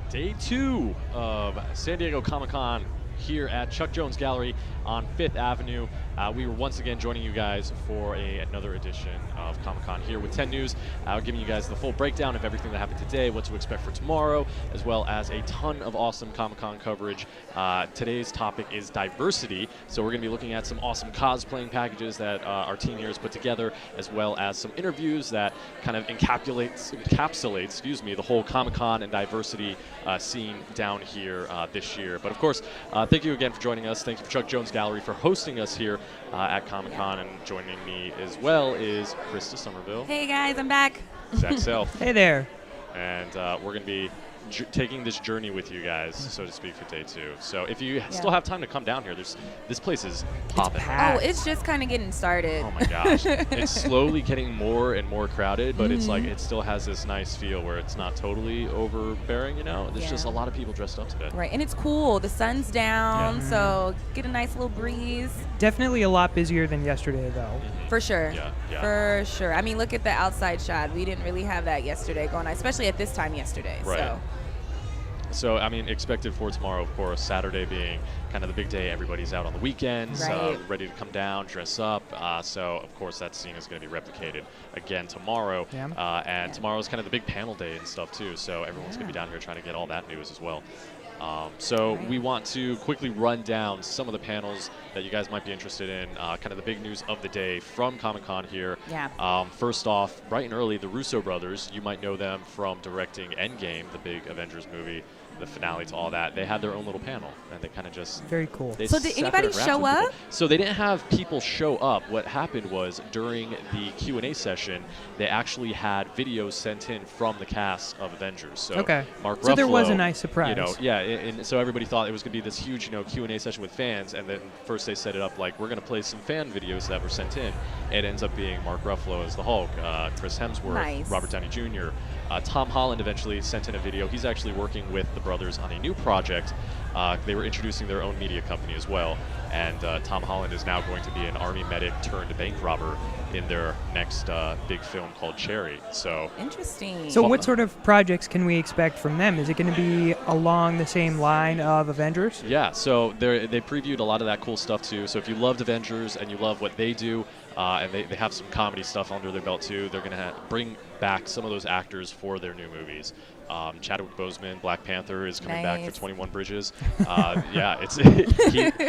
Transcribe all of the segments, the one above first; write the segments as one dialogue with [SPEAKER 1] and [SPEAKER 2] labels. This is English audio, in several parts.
[SPEAKER 1] Day 2 of San Diego Comic-Con here at Chuck Jones Gallery on 5th Avenue. We were once again joining you guys for another edition of Comic-Con here with 10 News, giving you guys the full breakdown of everything that happened today, what to expect for tomorrow, as well as a ton of awesome Comic-Con coverage. Today's topic is diversity, so we're going to be looking at some awesome cosplaying packages that our team here has put together, as well as some interviews that kind of encapsulates the whole Comic-Con and diversity scene down here this year. But of course, thank you again for joining us. Thank you for Chuck Jones Gallery for hosting us here at Comic-Con, and joining me as well is Krista Somerville.
[SPEAKER 2] Hey guys, I'm back.
[SPEAKER 1] Zach Self.
[SPEAKER 3] Hey there.
[SPEAKER 1] And we're going to be taking this journey with you guys, so to speak, for day 2. So if you still have time to come down here, this place is popping.
[SPEAKER 2] It's just kind of getting started.
[SPEAKER 1] Oh my gosh. It's slowly getting more and more crowded, but it's like it still has this nice feel where it's not totally overbearing, you know? There's just a lot of people dressed up today.
[SPEAKER 2] Right, and it's cool. The sun's down, so get a nice little breeze.
[SPEAKER 3] Definitely a lot busier than yesterday, though.
[SPEAKER 2] For sure.
[SPEAKER 1] Yeah.
[SPEAKER 2] For sure. I mean, look at the outside shot. We didn't really have that yesterday going on, especially at this time yesterday.
[SPEAKER 1] Right. So, I mean, expected for tomorrow, of course, Saturday being kind of the big day. Everybody's out on the weekends, ready to come down, dress up. So, of course, that scene is going to be replicated again tomorrow. And tomorrow is kind of the big panel day and stuff, too. So everyone's going to be down here trying to get all that news as well. We want to quickly run down some of the panels that you guys might be interested in, kind of the big news of the day from Comic-Con here. First off, bright and early, the Russo brothers, you might know them from directing Endgame, the big Avengers movie, the finale to all that. They had their own little panel, and they kind of just...
[SPEAKER 3] Very cool.
[SPEAKER 2] So did anybody show up?
[SPEAKER 1] So they didn't have people show up. What happened was, during the Q&A session, they actually had videos sent in from the cast of Avengers. So Mark Ruffalo,
[SPEAKER 3] so there was a nice surprise.
[SPEAKER 1] And so everybody thought it was going to be this huge, Q&A session with fans, and then first they set it up like, we're going to play some fan videos that were sent in. It ends up being Mark Ruffalo as the Hulk, Chris Hemsworth, Robert Downey Jr., Tom Holland eventually sent in a video. He's actually working with the brothers on a new project. They were introducing their own media company as well. And Tom Holland is now going to be an army medic turned bank robber in their next big film called Cherry. So
[SPEAKER 2] interesting.
[SPEAKER 3] So what sort of projects can we expect from them? Is it going to be along the same line of Avengers?
[SPEAKER 1] Yeah, so they previewed a lot of that cool stuff too. So if you loved Avengers and you love what they do, and they have some comedy stuff under their belt too, they're going to bring back some of those actors for their new movies. Chadwick Boseman, Black Panther, is coming back for 21 Bridges.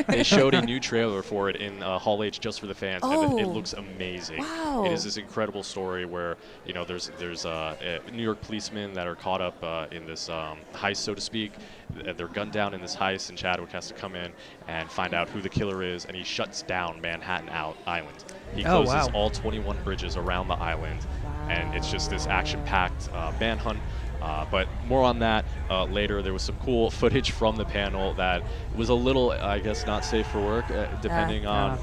[SPEAKER 1] They showed a new trailer for it in Hall H just for the fans, and it looks amazing.
[SPEAKER 2] Wow.
[SPEAKER 1] It is this incredible story where there's New York policemen that are caught up in this heist, so to speak. They're gunned down in this heist, and Chadwick has to come in and find out who the killer is, and he shuts down Manhattan Island. He closes all 21 bridges around the island, and it's just this action-packed manhunt. But more on that later. There was some cool footage from the panel that was a little, I guess, not safe for work, depending on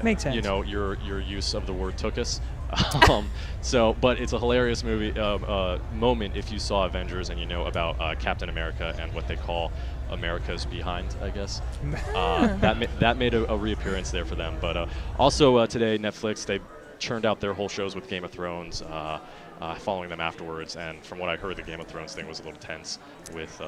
[SPEAKER 3] Makes sense.
[SPEAKER 1] your use of the word took us. But it's a hilarious moment if you saw Avengers and you know about Captain America and what they call America's behind, I guess. That made a reappearance there for them. But also today, Netflix, they churned out their whole shows with Game of Thrones, following them afterwards, and from what I heard, the Game of Thrones thing was a little tense with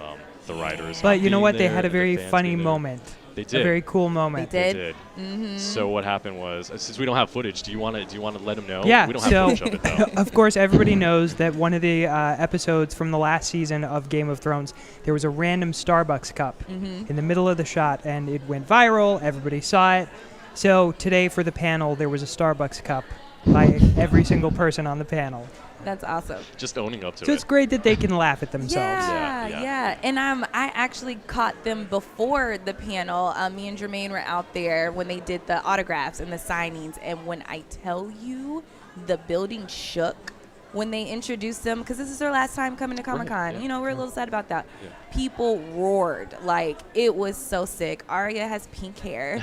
[SPEAKER 1] the writers.
[SPEAKER 3] But you know what? They had a very funny moment.
[SPEAKER 1] They did.
[SPEAKER 3] A very cool moment.
[SPEAKER 2] They
[SPEAKER 1] did. Mm-hmm. So what happened was, since we don't have footage, do you want to let them know?
[SPEAKER 3] Yeah.
[SPEAKER 1] We don't have footage of it though.
[SPEAKER 3] Of course, everybody knows that one of the episodes from the last season of Game of Thrones, there was a random Starbucks cup in the middle of the shot, and it went viral. Everybody saw it. So today for the panel, there was a Starbucks cup by every single person on the panel.
[SPEAKER 2] That's awesome.
[SPEAKER 1] Just owning up to it.
[SPEAKER 3] So it's great that they can laugh at themselves.
[SPEAKER 2] Yeah. And I actually caught them before the panel. Me and Jermaine were out there when they did the autographs and the signings. And when I tell you, the building shook when they introduced them, because this is their last time coming to Comic-Con. We're a little sad about that. Yeah. People roared. Like, it was so sick. Arya has pink hair.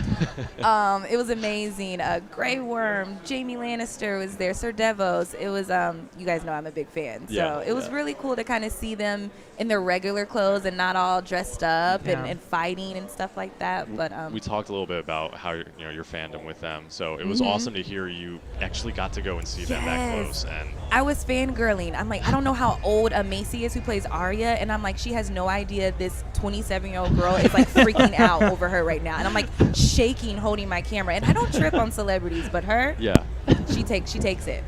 [SPEAKER 2] It was amazing. Grey Worm, Jaime Lannister was there, Sir Devos. It was, you guys know I'm a big fan. So it was really cool to kind of see them in their regular clothes and not all dressed up and fighting and stuff like that. But
[SPEAKER 1] we talked a little bit about how your fandom with them. So it was awesome to hear you actually got to go and see them that close. And
[SPEAKER 2] I was was fangirling. I'm like, I don't know how old Macy is who plays Arya, and I'm like, she has no idea this 27-year-old girl is like freaking out over her right now, and I'm like shaking, holding my camera, and I don't trip on celebrities, but her, she takes it.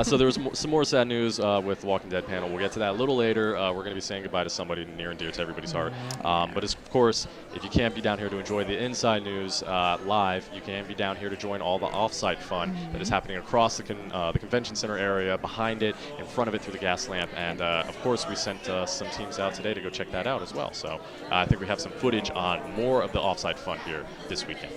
[SPEAKER 1] So there was some more sad news with the Walking Dead panel. We'll get to that a little later. We're going to be saying goodbye to somebody near and dear to everybody's heart. But of course, if you can't be down here to enjoy the inside news live, you can be down here to join all the offsite fun that is happening across the convention center area, behind it, in front of it through the Gaslamp. And of course, we sent some teams out today to go check that out as well. So I think we have some footage on more of the offsite fun here this weekend.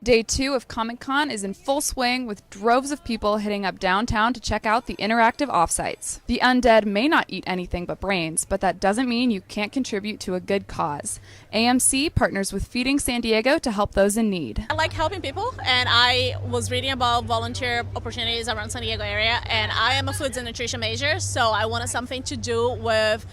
[SPEAKER 4] Day 2 of ComicCon is in full swing with droves of people hitting up downtown to check out the interactive offsites. The undead may not eat anything but brains, but that doesn't mean you can't contribute to a good cause. AMC partners with Feeding San Diego to help those in need.
[SPEAKER 5] I like helping people, and I was reading about volunteer opportunities around San Diego area, and I am a foods and nutrition major, so I wanted something to do with,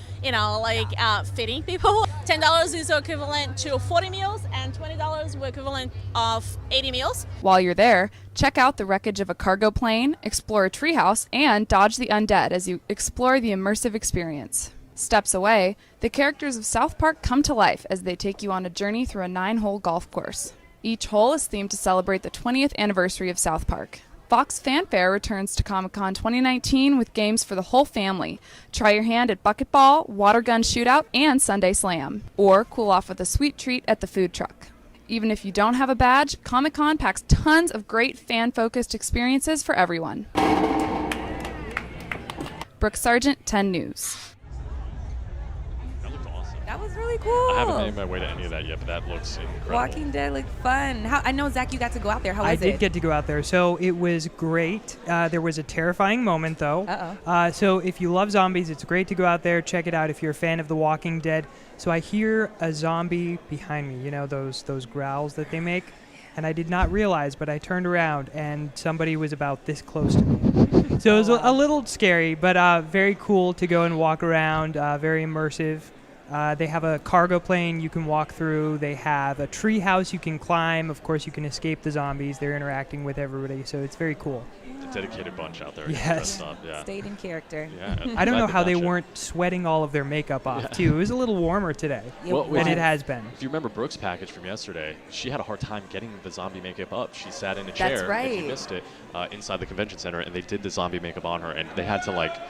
[SPEAKER 5] feeding people. $10 is equivalent to 40 meals, and $20 is equivalent of 80 meals.
[SPEAKER 4] While you're there, check out the wreckage of a cargo plane, explore a treehouse, and dodge the undead as you explore the immersive experience. Steps away, the characters of South Park come to life as they take you on a journey through a 9-hole golf course. Each hole is themed to celebrate the 20th anniversary of South Park. Fox Fanfare returns to ComicCon 2019 with games for the whole family. Try your hand at bucket ball, water gun shootout, and Sunday Slam. Or cool off with a sweet treat at the food truck. Even if you don't have a badge, ComicCon packs tons of great fan-focused experiences for everyone. Brooke Sargent, 10 News.
[SPEAKER 1] That looked awesome.
[SPEAKER 2] That was really cool.
[SPEAKER 1] I haven't made my way to any of that yet, but that looks incredible.
[SPEAKER 2] Walking Dead looked fun. I know, Zach, you got to go out there. How was it?
[SPEAKER 3] I did get to go out there, so it was great. There was a terrifying moment, though. So if you love zombies, it's great to go out there. Check it out if you're a fan of The Walking Dead. So I hear a zombie behind me, those growls that they make, and I did not realize, but I turned around, and somebody was about this close to me. So it was a little scary, but very cool to go and walk around, very immersive. They have a cargo plane you can walk through. They have a tree house you can climb. Of course, you can escape the zombies. They're interacting with everybody, so it's very cool.
[SPEAKER 1] A dedicated bunch out there.
[SPEAKER 3] Yes.
[SPEAKER 1] Yeah.
[SPEAKER 2] Stayed in character.
[SPEAKER 1] Yeah,
[SPEAKER 3] I don't know how they weren't sweating all of their makeup off, too. It was a little warmer today than it has been.
[SPEAKER 1] If you remember Brooke's package from yesterday, she had a hard time getting the zombie makeup up. She sat in a chair.
[SPEAKER 2] That's right.
[SPEAKER 1] If you missed it, inside the convention center, and they did the zombie makeup on her, and they had to,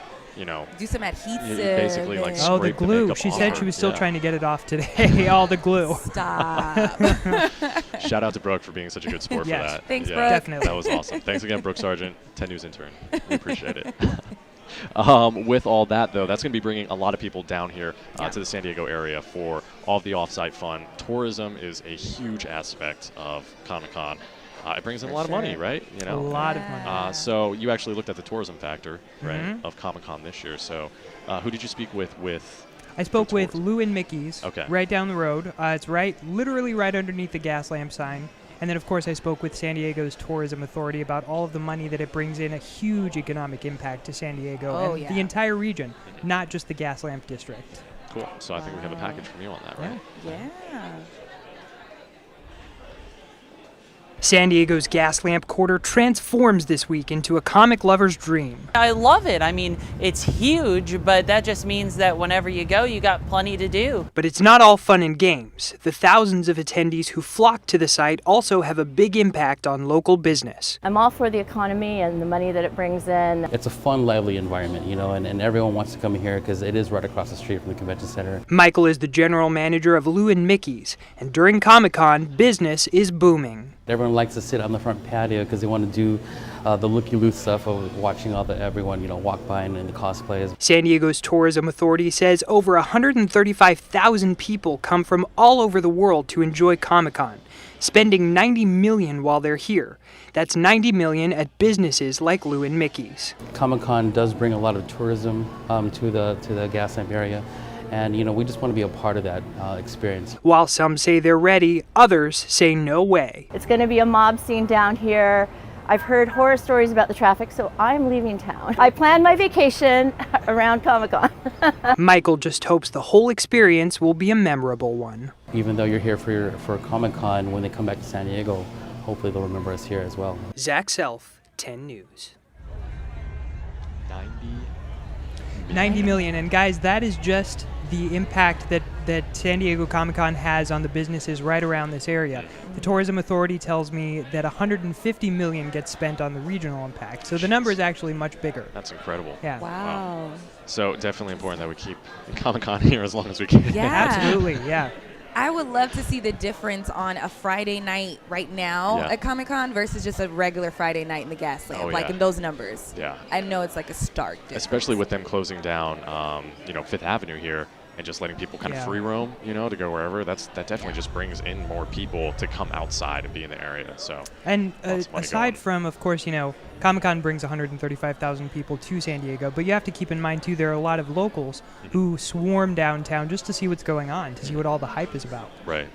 [SPEAKER 2] do some adhesive.
[SPEAKER 1] Basically,
[SPEAKER 3] the
[SPEAKER 1] scrape
[SPEAKER 3] glue.
[SPEAKER 1] The
[SPEAKER 3] She
[SPEAKER 1] off
[SPEAKER 3] said
[SPEAKER 1] her.
[SPEAKER 3] she was still trying to get it off today. All the glue.
[SPEAKER 2] Stop.
[SPEAKER 1] Shout out to Brooke for being such a good sport for that.
[SPEAKER 2] Thanks, Brooke.
[SPEAKER 3] Definitely.
[SPEAKER 1] That was awesome. Thanks again, Brooke Sargent, 10 News intern. We appreciate it. With all that, though, that's going to be bringing a lot of people down here to the San Diego area for all of the offsite fun. Tourism is a huge aspect of Comic-Con. It brings in a lot of money, right?
[SPEAKER 3] A lot of money.
[SPEAKER 1] So you actually looked at the tourism factor, right, of Comic-Con this year. So who did you speak with
[SPEAKER 3] I spoke with Lou and Mickey's right down the road. It's literally right underneath the Gaslamp sign. And then, of course, I spoke with San Diego's Tourism Authority about all of the money that it brings in, a huge economic impact to San Diego and the entire region, not just the Gaslamp district.
[SPEAKER 1] Cool. So I think we have a package from you on that, right?
[SPEAKER 2] Yeah.
[SPEAKER 3] San Diego's Gaslamp Quarter transforms this week into a comic lover's dream.
[SPEAKER 6] I love it. I mean, it's huge, but that just means that whenever you go, you got plenty to do.
[SPEAKER 3] But it's not all fun and games. The thousands of attendees who flock to the site also have a big impact on local business.
[SPEAKER 7] I'm all for the economy and the money that it brings in.
[SPEAKER 8] It's a fun, lively environment, and everyone wants to come here because it is right across the street from the convention center.
[SPEAKER 3] Michael is the general manager of Lou and Mickey's, and during Comic-Con, business is booming.
[SPEAKER 8] Everyone likes to sit on the front patio because they want to do the looky-loo stuff of watching everyone walk by and the cosplays.
[SPEAKER 3] San Diego's Tourism Authority says over 135,000 people come from all over the world to enjoy Comic-Con, spending $90 million while they're here. That's $90 million at businesses like Lou and Mickey's.
[SPEAKER 8] Comic-Con does bring a lot of tourism to the Gaslamp area. And, we just want to be a part of that experience.
[SPEAKER 3] While some say they're ready, others say no way.
[SPEAKER 7] It's going to be a mob scene down here. I've heard horror stories about the traffic, so I'm leaving town. I planned my vacation around Comic-Con.
[SPEAKER 3] Michael just hopes the whole experience will be a memorable one.
[SPEAKER 8] Even though you're here for Comic-Con, when they come back to San Diego, hopefully they'll remember us here as well.
[SPEAKER 3] Zach Self, 10 News.
[SPEAKER 1] 90
[SPEAKER 3] million. And guys, that is just the impact that San Diego Comic-Con has on the businesses right around this area. The Tourism Authority tells me that 150 million gets spent on the regional impact. So the number is actually much bigger.
[SPEAKER 1] That's incredible.
[SPEAKER 3] Yeah.
[SPEAKER 2] Wow.
[SPEAKER 1] So definitely important that we keep Comic-Con here as long as we can.
[SPEAKER 2] Yeah.
[SPEAKER 3] Absolutely, yeah.
[SPEAKER 2] I would love to see the difference on a Friday night right now
[SPEAKER 1] Yeah.
[SPEAKER 2] at Comic-Con versus just a regular Friday night in the Gaslamp,
[SPEAKER 1] Oh,
[SPEAKER 2] like
[SPEAKER 1] yeah.
[SPEAKER 2] in those numbers.
[SPEAKER 1] Yeah.
[SPEAKER 2] I know it's like a stark difference.
[SPEAKER 1] Especially with them closing down, Fifth Avenue here and just letting people kind of free roam, to go wherever. That definitely just brings in more people to come outside and be in the area. So.
[SPEAKER 3] And
[SPEAKER 1] lots of money
[SPEAKER 3] aside
[SPEAKER 1] going.
[SPEAKER 3] from, of course, Comic-Con brings 135,000 people to San Diego, but you have to keep in mind, too, there are a lot of locals who swarm downtown just to see what's going on, to see what all the hype is about.
[SPEAKER 1] Right.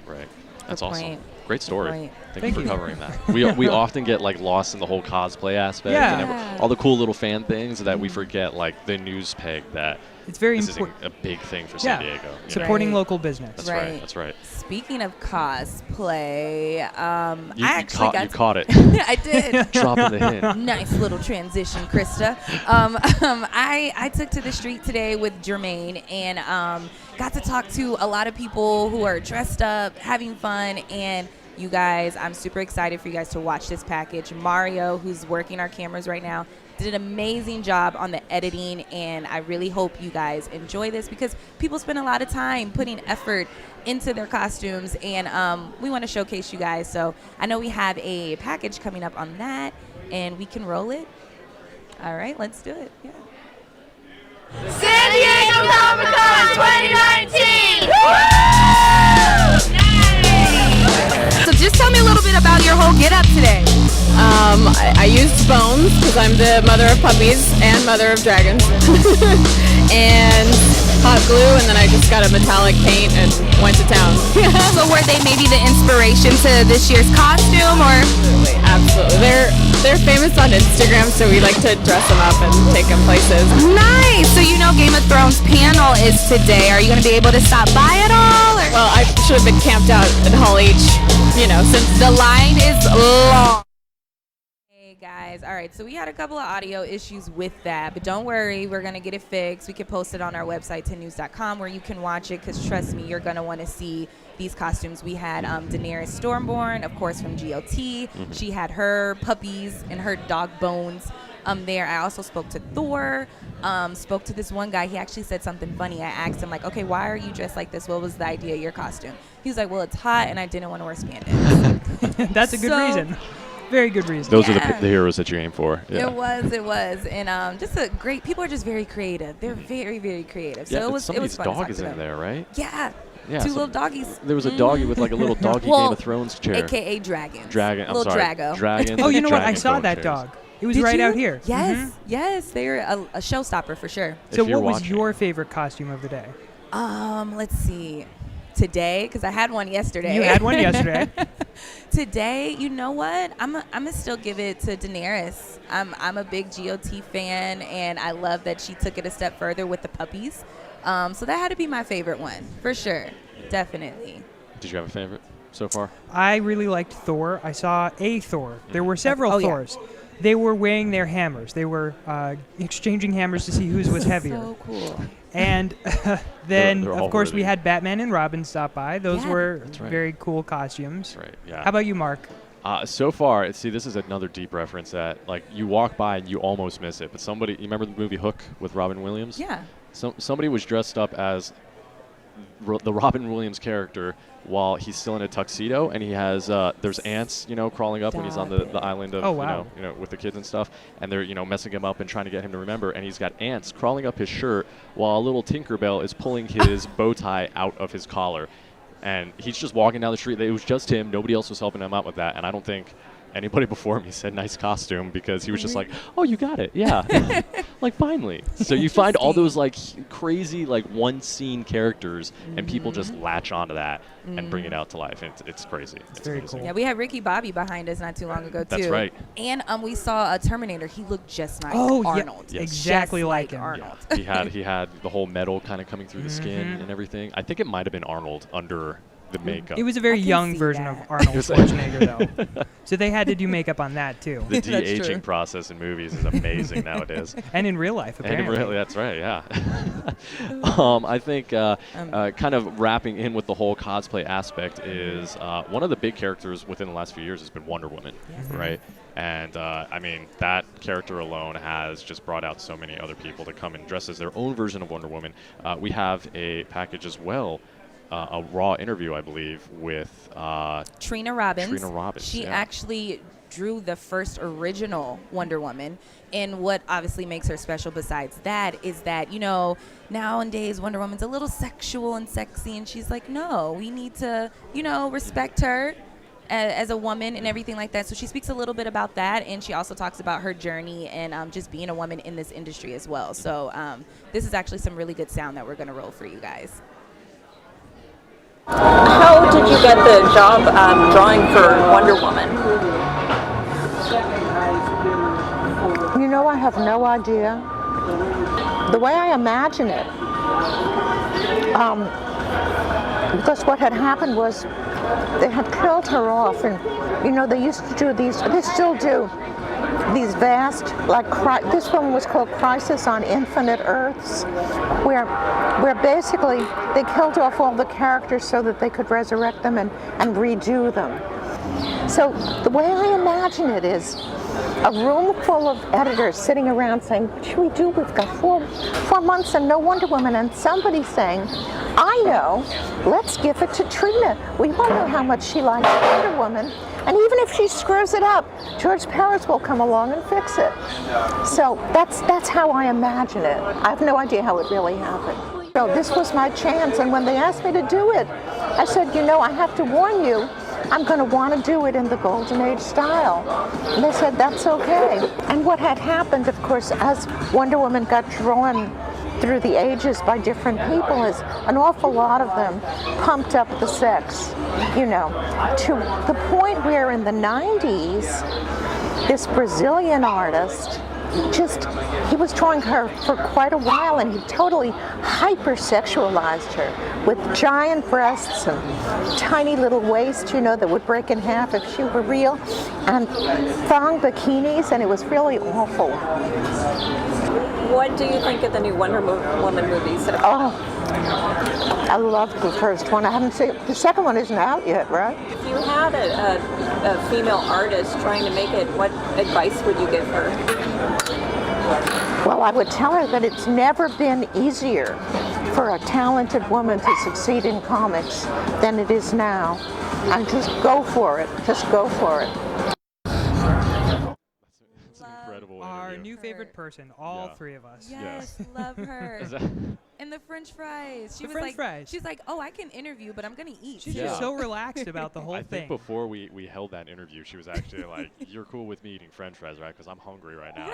[SPEAKER 1] That's
[SPEAKER 2] Good
[SPEAKER 1] awesome.
[SPEAKER 2] point.
[SPEAKER 1] Great story.
[SPEAKER 2] point.
[SPEAKER 1] Thank you for covering that. We often get lost in the whole cosplay aspect
[SPEAKER 3] Yeah.
[SPEAKER 1] and all the cool little fan things that we forget, the news peg that
[SPEAKER 3] It's very
[SPEAKER 1] this is
[SPEAKER 3] important.
[SPEAKER 1] a big thing for San Diego.
[SPEAKER 3] Supporting
[SPEAKER 2] Right.
[SPEAKER 3] local business.
[SPEAKER 1] That's right. That's right.
[SPEAKER 2] Speaking of cosplay, I
[SPEAKER 1] You
[SPEAKER 2] actually
[SPEAKER 1] caught it.
[SPEAKER 2] I did.
[SPEAKER 1] Dropping the hint.
[SPEAKER 2] Nice little transition, Krista. I took to the street today with Jermaine and got to talk to a lot of people who are dressed up, having fun, and you guys, I'm super excited for you guys to watch this package. Mario, who's working our cameras right now, did an amazing job on the editing, and I really hope you guys enjoy this because people spend a lot of time putting effort into their costumes, and we want to showcase you guys. So I know we have a package coming up on that, and we can roll it. All right, let's do it. Yeah.
[SPEAKER 9] San Diego Comic-Con 2019!
[SPEAKER 2] So just tell me a little bit about your whole get-up today.
[SPEAKER 10] I used bones because I'm the mother of puppies and mother of dragons. And hot glue, and then I just got a metallic paint and went to town.
[SPEAKER 2] So were they maybe the inspiration to this year's costume, or?
[SPEAKER 10] Absolutely. They're famous on Instagram, so we like to dress them up and take them places.
[SPEAKER 2] Nice. So Game of Thrones panel is today. Are you going to be able to stop by at all? Or?
[SPEAKER 10] Well, I should have been camped out in Hall H, since
[SPEAKER 2] The line is long. Hey guys, all right, so we had a couple of audio issues with that, but don't worry, we're going to get it fixed. We can post it on our website, 10news.com, where you can watch it, because trust me, you're going to want to see these costumes. We had Daenerys Stormborn, of course, from GLT. She had her puppies and her dog bones there. I also spoke to Thor, spoke to this one guy. He actually said something funny. I asked him, okay, why are you dressed like this? What was the idea of your costume? He was like, well, it's hot, and I didn't want to wear spandex.
[SPEAKER 3] That's a good reason. Very good reason.
[SPEAKER 1] Those are the heroes that you aim for. Yeah.
[SPEAKER 2] It was. And just a great, people are just very creative. They're very, very creative. So
[SPEAKER 1] Yeah,
[SPEAKER 2] it was fun to
[SPEAKER 1] dog
[SPEAKER 2] talk
[SPEAKER 1] is
[SPEAKER 2] to
[SPEAKER 1] in
[SPEAKER 2] them.
[SPEAKER 1] there, right?
[SPEAKER 2] Yeah.
[SPEAKER 1] Yeah,
[SPEAKER 2] Two little doggies.
[SPEAKER 1] There was a doggy with a little doggy Game of Thrones chair.
[SPEAKER 2] AKA dragons.
[SPEAKER 1] Dragon. I'm
[SPEAKER 2] Little
[SPEAKER 1] sorry.
[SPEAKER 2] Drago.
[SPEAKER 1] Dragon.
[SPEAKER 3] Oh, you know what? I
[SPEAKER 1] dragon
[SPEAKER 3] saw
[SPEAKER 1] dog
[SPEAKER 3] that
[SPEAKER 1] chairs.
[SPEAKER 3] dog. It was
[SPEAKER 2] Did
[SPEAKER 3] right
[SPEAKER 2] you?
[SPEAKER 3] out here.
[SPEAKER 2] Yes, yes. They're a showstopper for sure.
[SPEAKER 3] So
[SPEAKER 1] If you're
[SPEAKER 3] what was
[SPEAKER 1] watching.
[SPEAKER 3] your favorite costume of the day?
[SPEAKER 2] Let's see. Today, because I had one yesterday.
[SPEAKER 3] You had one yesterday.
[SPEAKER 2] Today, you know what? I'm gonna still give it to Daenerys. I'm a big GOT fan, and I love that she took it a step further with the puppies. So that had to be my favorite one for sure, definitely.
[SPEAKER 1] Did you have a favorite so far?
[SPEAKER 3] I really liked Thor. I saw a Thor. There were several
[SPEAKER 2] Oh, yeah.
[SPEAKER 3] Thors. They were weighing their hammers. They were exchanging hammers to see whose was heavier.
[SPEAKER 2] So cool.
[SPEAKER 3] And then,
[SPEAKER 1] They're all
[SPEAKER 3] of course, we
[SPEAKER 1] worthy.
[SPEAKER 3] had Batman and Robin stop by. Those
[SPEAKER 2] Yeah.
[SPEAKER 3] were
[SPEAKER 1] That's right.
[SPEAKER 3] very cool costumes.
[SPEAKER 1] That's right. Yeah.
[SPEAKER 3] How about you, Mark?
[SPEAKER 1] So far, this is another deep reference that you walk by and you almost miss it. But somebody, you remember the movie Hook with Robin Williams?
[SPEAKER 2] Yeah.
[SPEAKER 1] Somebody was dressed up as the Robin Williams character while he's still in a tuxedo, and he has there's ants crawling up when he's on the island of
[SPEAKER 3] Oh, wow.
[SPEAKER 1] with the kids and stuff, and they're messing him up and trying to get him to remember, and he's got ants crawling up his shirt while a little Tinkerbell is pulling his bow tie out of his collar, and he's just walking down the street. It was just him. Nobody else was helping him out with that, and I don't think anybody before me said nice costume, because he was just like, oh, you got it. Yeah. Finally. So you find all those crazy one scene characters, and people just latch onto that and bring it out to life. And it's crazy. It's
[SPEAKER 3] very
[SPEAKER 1] amazing.
[SPEAKER 3] cool.
[SPEAKER 2] Yeah, we had Ricky Bobby behind us not too long ago, too.
[SPEAKER 1] That's right.
[SPEAKER 2] And we saw a Terminator. He looked just like
[SPEAKER 3] Oh, yeah.
[SPEAKER 2] Arnold.
[SPEAKER 1] Yes.
[SPEAKER 3] Exactly
[SPEAKER 2] Just
[SPEAKER 3] like him.
[SPEAKER 2] Arnold.
[SPEAKER 1] Yeah. he had the whole metal kind of coming through the skin and everything. I think it might have been Arnold under the makeup.
[SPEAKER 3] It was a very
[SPEAKER 2] can
[SPEAKER 3] young
[SPEAKER 2] see
[SPEAKER 3] version
[SPEAKER 2] that.
[SPEAKER 3] of Arnold Schwarzenegger, though. So they had to do makeup on that, too.
[SPEAKER 1] The
[SPEAKER 2] That's true.
[SPEAKER 1] de-aging process in movies is amazing nowadays.
[SPEAKER 3] And in real life, apparently.
[SPEAKER 1] And really, that's right, yeah. I think kind of wrapping in with the whole cosplay aspect is one of the big characters within the last few years has been Wonder Woman, right? And I mean, that character alone has just brought out so many other people to come and dress as their own version of Wonder Woman. We have a package as well, a raw interview, I believe, with
[SPEAKER 2] Rena Robbins.
[SPEAKER 1] Rena Robbins.
[SPEAKER 2] She
[SPEAKER 1] yeah.
[SPEAKER 2] actually drew the first original Wonder Woman. And what obviously makes her special besides that is that, you know, nowadays Wonder Woman's a little sexual and sexy. And she's like, no, we need to, you know, respect her as a woman and everything like that. So she speaks a little bit about that. And she also talks about her journey and just being a woman in this industry as well. So this is actually some really good sound that we're going to roll for you guys.
[SPEAKER 7] How did you get the job drawing for Wonder Woman? You know, I have no idea. The way I imagine it, because what had happened was they had killed her off, and you know, they used to do these, they still do, these vast, like, this one was called Crisis on Infinite Earths, where basically they killed off all the characters so that they could resurrect them and redo them. So the way I imagine it is a room full of editors sitting around saying, what should we do? We've got four months and no Wonder Woman. And somebody saying, I know, let's give it to Trina. We all know how much she likes Wonder Woman. And even if she screws it up, George Paris will come along and fix it. So that's how I imagine it. I have no idea how it really happened. So this was my chance. And when they asked me to do it, I said, you know, I have to warn you, I'm going to want to do it in the Golden Age style. And they said, that's okay. And what had happened, of course, as Wonder Woman got drawn through the ages by different people, is an awful lot of them pumped up the sex, you know, to the point where in the 90s, this Brazilian artist he was drawing her for quite a while, and he totally hypersexualized her with giant breasts and tiny little waist, you know, that would break in half if she were real, and thong bikinis, and it was really awful.
[SPEAKER 10] What do you think of the new Wonder Woman movies?
[SPEAKER 7] I loved the first one. I haven't seen the second one. Isn't out yet, right?
[SPEAKER 10] If you had a female artist trying to make it, what advice would you give her?
[SPEAKER 7] Well, I would tell her that it's never been easier for a talented woman to succeed in comics than it is now. And just go for it. Just go for it.
[SPEAKER 1] That's an incredible
[SPEAKER 3] Our
[SPEAKER 1] interview.
[SPEAKER 3] new favorite person, all three of us.
[SPEAKER 2] Yes, love her. And the French fries. She
[SPEAKER 3] The
[SPEAKER 2] was
[SPEAKER 3] French
[SPEAKER 2] like,
[SPEAKER 3] fries.
[SPEAKER 2] she's like, oh, I can interview, but I'm gonna eat.
[SPEAKER 3] She's
[SPEAKER 2] too."
[SPEAKER 3] just so relaxed about the whole
[SPEAKER 1] I
[SPEAKER 3] thing.
[SPEAKER 1] think before we held that interview, she was actually like, you're cool with me eating French fries, right? Because I'm hungry right now.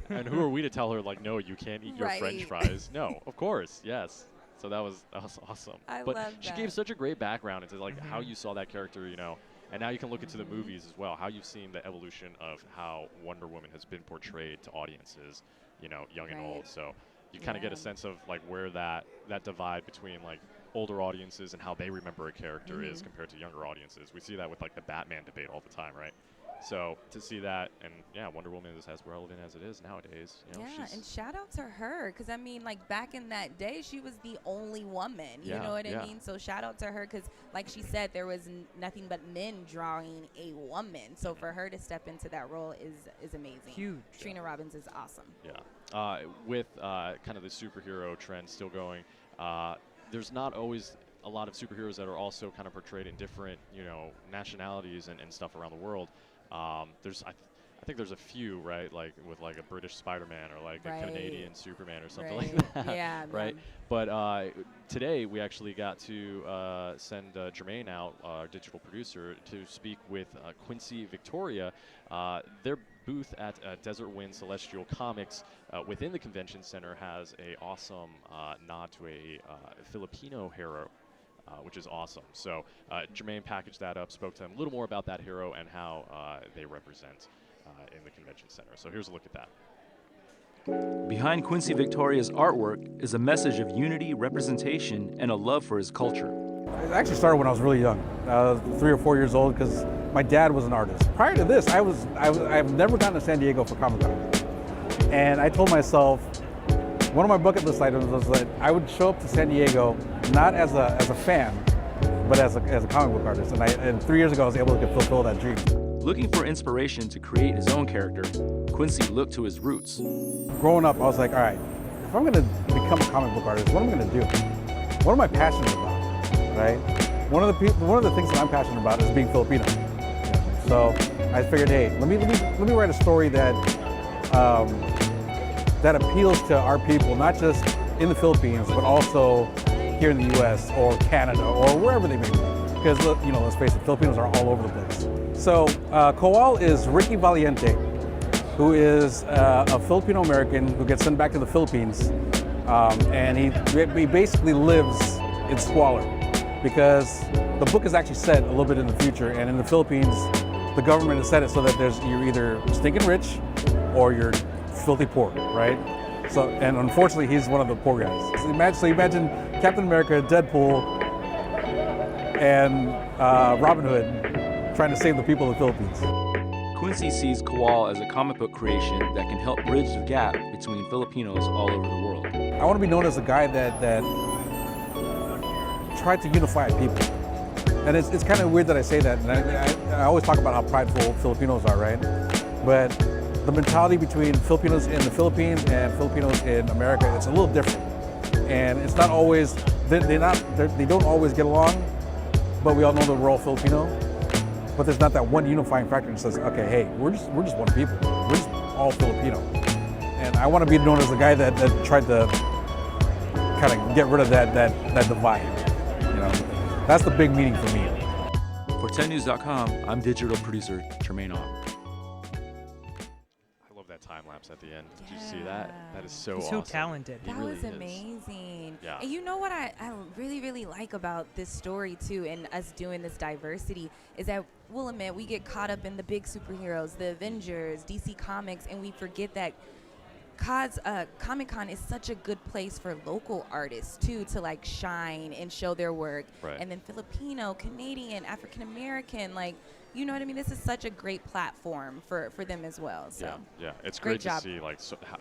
[SPEAKER 1] And who are we to tell her, like, no, you can't eat your French
[SPEAKER 2] Right.
[SPEAKER 1] fries? No, of course, yes. So that was awesome.
[SPEAKER 2] But love
[SPEAKER 1] she
[SPEAKER 2] that.
[SPEAKER 1] gave such a great background into like how you saw that character, you know, and now you can look into the movies as well, how you've seen the evolution of how Wonder Woman has been portrayed to audiences, you know, young and old. So you kind of get a sense of like where that divide between like older audiences and how they remember a character is compared to younger audiences. We see that with like the Batman debate all the time, right? So to see that, and yeah, Wonder Woman is as relevant as it is nowadays. You know,
[SPEAKER 2] Yeah, and shout out to her, because I mean, like back in that day, she was the only woman. You know what I mean? So shout out to her, because like she said, there was nothing but men drawing a woman. So for her to step into that role is amazing.
[SPEAKER 3] Huge.
[SPEAKER 2] Rena Robbins is awesome.
[SPEAKER 1] Yeah. With kind of the superhero trend still going, there's not always a lot of superheroes that are also kind of portrayed in different, you know, nationalities and stuff around the world. I think there's a few, right? Like with like a British Spider-Man or like a Canadian Superman or something like that.
[SPEAKER 2] Yeah.
[SPEAKER 1] Right. But today we actually got to send Jermaine out, our digital producer, to speak with Quincy Victoria. Their booth at Desert Wind Celestial Comics within the convention center has a awesome nod to a Filipino hero. Which is awesome. So Jermaine packaged that up, spoke to them a little more about that hero and how they represent in the convention center. So here's a look at that.
[SPEAKER 11] Behind Quincy Victoria's artwork is a message of unity, representation, and a love for his culture. It actually started when I was really young, 3 or 4 years old, because my dad was an artist. Prior to this, I've never gotten to San Diego for ComicCon, and I told myself one of my bucket list items was that I would show up to San Diego not as a fan, but as a comic book artist. And 3 years ago, I was able to fulfill that dream.
[SPEAKER 12] Looking for inspiration to create his own character, Quincy looked to his roots.
[SPEAKER 11] Growing up, I was like, all right, if I'm going to become a comic book artist, what am I going to do? What am I passionate about, right? One of the things that I'm passionate about is being Filipino. So I figured, hey, let me write a story that that appeals to our people, not just in the Philippines, but also here in the U.S. or Canada or wherever they may be. Because let's face it, Filipinos are all over the place. So Kowal is Ricky Valiente, who is a Filipino-American who gets sent back to the Philippines, and he basically lives in squalor because the book is actually set a little bit in the future, and in the Philippines, the government has set it so that you're either stinking rich or you're filthy poor, right? So, and unfortunately, he's one of the poor guys. So imagine Captain America, Deadpool, and Robin Hood trying to save the people of the Philippines.
[SPEAKER 12] Quincy sees Kowal as a comic book creation that can help bridge the gap between Filipinos all over the world.
[SPEAKER 11] I want to be known as a guy that tried to unify people. And it's kind of weird that I say that, and I always talk about how prideful Filipinos are, right? But the mentality between Filipinos in the Philippines and Filipinos in America, it's a little different. And it's not always, they don't always get along, but we all know that we're all Filipino. But there's not that one unifying factor that says, okay, hey, we're just one people. We're just all Filipino. And I want to be known as the guy that tried to kind of get rid of that divide. That's the big meaning for me.
[SPEAKER 12] For 10news.com, I'm digital producer Tremaine Ogg.
[SPEAKER 1] I love that time lapse at the end. Did you see that? That is so
[SPEAKER 3] He's
[SPEAKER 1] awesome.
[SPEAKER 3] so talented.
[SPEAKER 2] That
[SPEAKER 1] really
[SPEAKER 2] was
[SPEAKER 1] is.
[SPEAKER 2] amazing.
[SPEAKER 1] Yeah.
[SPEAKER 2] And you know what I really, really like about this story, too, and us doing this diversity, is that, we'll admit, we get caught up in the big superheroes, the Avengers, DC Comics, and we forget that Comic-Con is such a good place for local artists, too, to, like, shine and show their work.
[SPEAKER 1] Right.
[SPEAKER 2] And then Filipino, Canadian, African-American, like, you know what I mean? This is such a great platform for them as well. So
[SPEAKER 1] Yeah. It's
[SPEAKER 2] Great
[SPEAKER 1] great to
[SPEAKER 2] job.
[SPEAKER 1] see how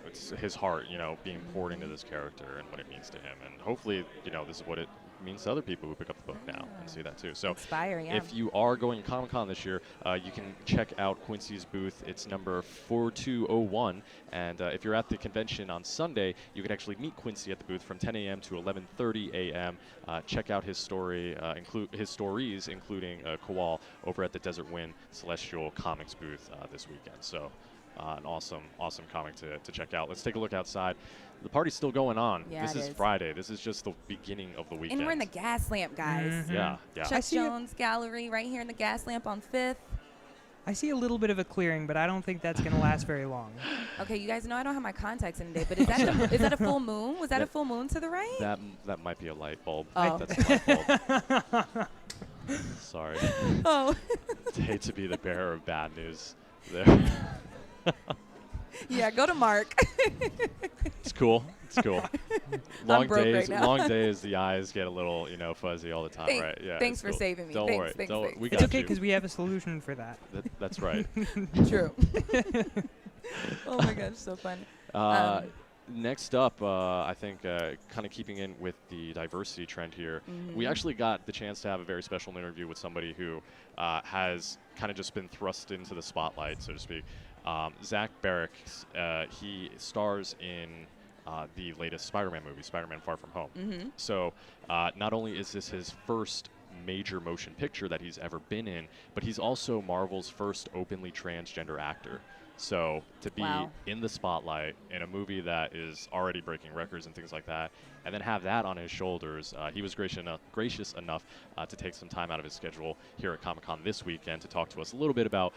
[SPEAKER 1] it's his heart, being poured into this character and what it means to him. And hopefully, this is what it means to other people who pick up the book now and see that too. So
[SPEAKER 2] Inspire, yeah.
[SPEAKER 1] if you are going to Comic-Con this year, you can check out Quincy's booth. It's number 4201. And if you're at the convention on Sunday, you can actually meet Quincy at the booth from 10 a.m. to 11:30 a.m. Check out his stories, including Kowal, over at the Desert Wind Celestial Comics booth this weekend. So an awesome comic to check out. Let's take a look outside. The party's still going on.
[SPEAKER 2] Yeah,
[SPEAKER 1] This
[SPEAKER 2] it
[SPEAKER 1] is
[SPEAKER 2] is.
[SPEAKER 1] Friday. This is just the beginning of the weekend.
[SPEAKER 2] And we're in the Gaslamp, guys.
[SPEAKER 3] Mhm.
[SPEAKER 1] Yeah.
[SPEAKER 2] Chuck Jones Gallery right here in the Gaslamp on 5th.
[SPEAKER 3] I see a little bit of a clearing, but I don't think that's going to last very long.
[SPEAKER 2] Okay, you guys know I don't have my contacts in today, but is that a full moon? Was that a full moon to the right?
[SPEAKER 1] That might be a light bulb.
[SPEAKER 2] Oh.
[SPEAKER 1] That's a light bulb. Sorry.
[SPEAKER 2] Oh.
[SPEAKER 1] Hate to be the bearer of bad news there.
[SPEAKER 2] Yeah, go to Mark.
[SPEAKER 1] It's cool.
[SPEAKER 2] I'm
[SPEAKER 1] Long
[SPEAKER 2] broke
[SPEAKER 1] days,
[SPEAKER 2] right now.
[SPEAKER 1] long days. The eyes get a little, fuzzy all the time, right? Yeah.
[SPEAKER 2] Thanks
[SPEAKER 1] it's
[SPEAKER 2] for
[SPEAKER 1] cool.
[SPEAKER 2] saving me.
[SPEAKER 1] Don't
[SPEAKER 2] Thanks,
[SPEAKER 1] worry.
[SPEAKER 2] thanks,
[SPEAKER 1] Don't worry.
[SPEAKER 2] thanks.
[SPEAKER 1] We
[SPEAKER 3] It's
[SPEAKER 1] got
[SPEAKER 3] okay
[SPEAKER 1] you.
[SPEAKER 3] because we have a solution for that.
[SPEAKER 1] That's right.
[SPEAKER 2] True. Oh my gosh, so fun.
[SPEAKER 1] Next up, I think kind of keeping in with the diversity trend here, we actually got the chance to have a very special interview with somebody who has kind of just been thrust into the spotlight, so to speak. Zack Barrett, he stars in the latest Spider-Man movie, Spider-Man Far From Home. So not only is this his first major motion picture that he's ever been in, but he's also Marvel's first openly transgender actor. So to be in the spotlight in a movie that is already breaking records and things like that, and then have that on his shoulders, he was gracious enough to take some time out of his schedule here at Comic-Con this weekend to talk to us a little bit about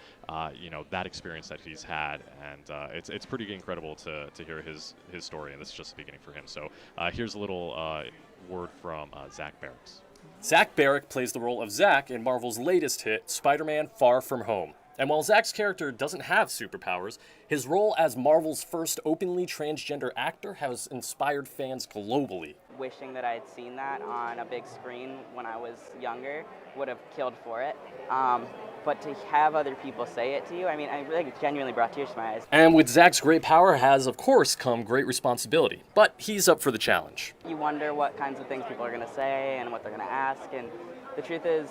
[SPEAKER 1] that experience that he's had, and it's pretty incredible to hear his story, and this is just the beginning for him. So here's a little word from Zack Barrett.
[SPEAKER 13] Zack Barrett plays the role of Zack in Marvel's latest hit, Spider-Man Far From Home. And while Zack's character doesn't have superpowers, his role as Marvel's first openly transgender actor has inspired fans globally.
[SPEAKER 14] wishing that I had seen that on a big screen when I was younger, would have killed for it. But to have other people say it to you, I mean, I really genuinely brought tears to my eyes.
[SPEAKER 13] And with Zack's great power has, of course, come great responsibility. But he's up for the challenge.
[SPEAKER 14] You wonder what kinds of things people are going to say and what they're going to ask. And the truth is,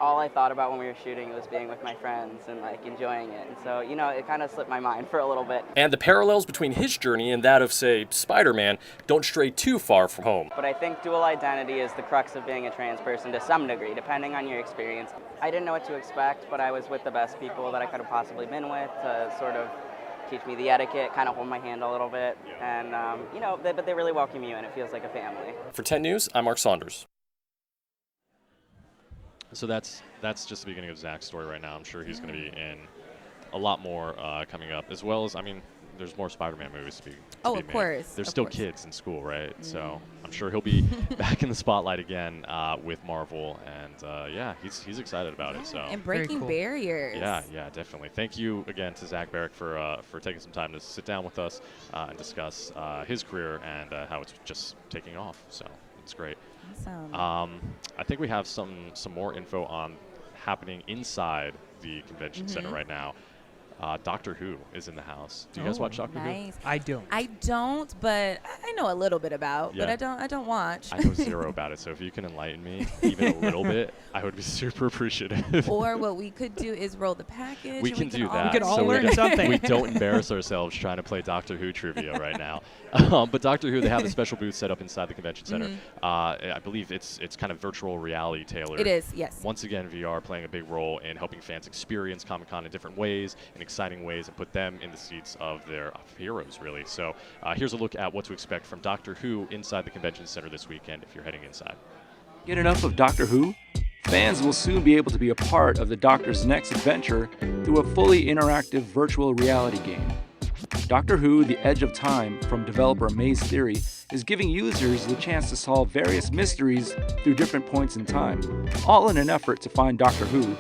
[SPEAKER 14] all I thought about when we were shooting was being with my friends and like enjoying it. And so, you know, it kind of slipped my mind for a little bit.
[SPEAKER 13] And the parallels between his journey and that of, say, Spider-Man don't stray too far from home.
[SPEAKER 14] But I think dual identity is the crux of being a trans person to some degree, depending on your experience. I didn't know what to expect, but I was with the best people that I could have possibly been with to sort of teach me the etiquette, kind of hold my hand a little bit. And, you know, but they really welcome you and it feels like a family.
[SPEAKER 13] For 10 News, I'm Mark Saunders.
[SPEAKER 1] So that's just the beginning of Zack's story right now. I'm sure he's going to be in a lot more coming up, as well as, I mean, there's more Spider-Man movies to be
[SPEAKER 2] of
[SPEAKER 1] made.
[SPEAKER 2] course.
[SPEAKER 1] There's
[SPEAKER 2] of
[SPEAKER 1] still
[SPEAKER 2] course.
[SPEAKER 1] kids in school, right? So I'm sure he'll be back in the spotlight again with Marvel, and yeah, he's excited about it. So
[SPEAKER 2] And breaking barriers.
[SPEAKER 1] Yeah, definitely. Thank you again to Zack Barrett for taking some time to sit down with us and discuss his career and how it's just taking off. So it's great.
[SPEAKER 2] Awesome.
[SPEAKER 1] I think we have some more info on happening inside the convention center right now. Doctor Who is in the house. Do you guys watch Doctor Who?
[SPEAKER 3] I don't.
[SPEAKER 2] I don't, but I know a little bit about.
[SPEAKER 1] Yeah.
[SPEAKER 2] But I don't watch.
[SPEAKER 1] I know zero about it, so if you can enlighten me even a little bit, I would be super appreciative.
[SPEAKER 2] Or what we could do is roll the package.
[SPEAKER 1] We
[SPEAKER 2] and
[SPEAKER 1] can do that.
[SPEAKER 3] We could all
[SPEAKER 1] so
[SPEAKER 3] learn something.
[SPEAKER 1] We don't embarrass ourselves trying to play Doctor Who trivia right now. But Doctor Who, they have a special booth set up inside the convention center. I believe it's kind of virtual reality tailored.
[SPEAKER 2] It is, yes.
[SPEAKER 1] Once again, VR playing a big role in helping fans experience ComicCon in different ways, in exciting ways, and put them in the seats of their heroes, really. So here's a look at what to expect from Doctor Who inside the convention center this weekend if you're heading inside.
[SPEAKER 12] Get enough of Doctor Who? Fans will soon be able to be a part of the Doctor's next adventure through a fully interactive virtual reality game. Doctor Who: The Edge of Time from developer Maze Theory is giving users the chance to solve various mysteries through different points in time, all in an effort to find Doctor Who,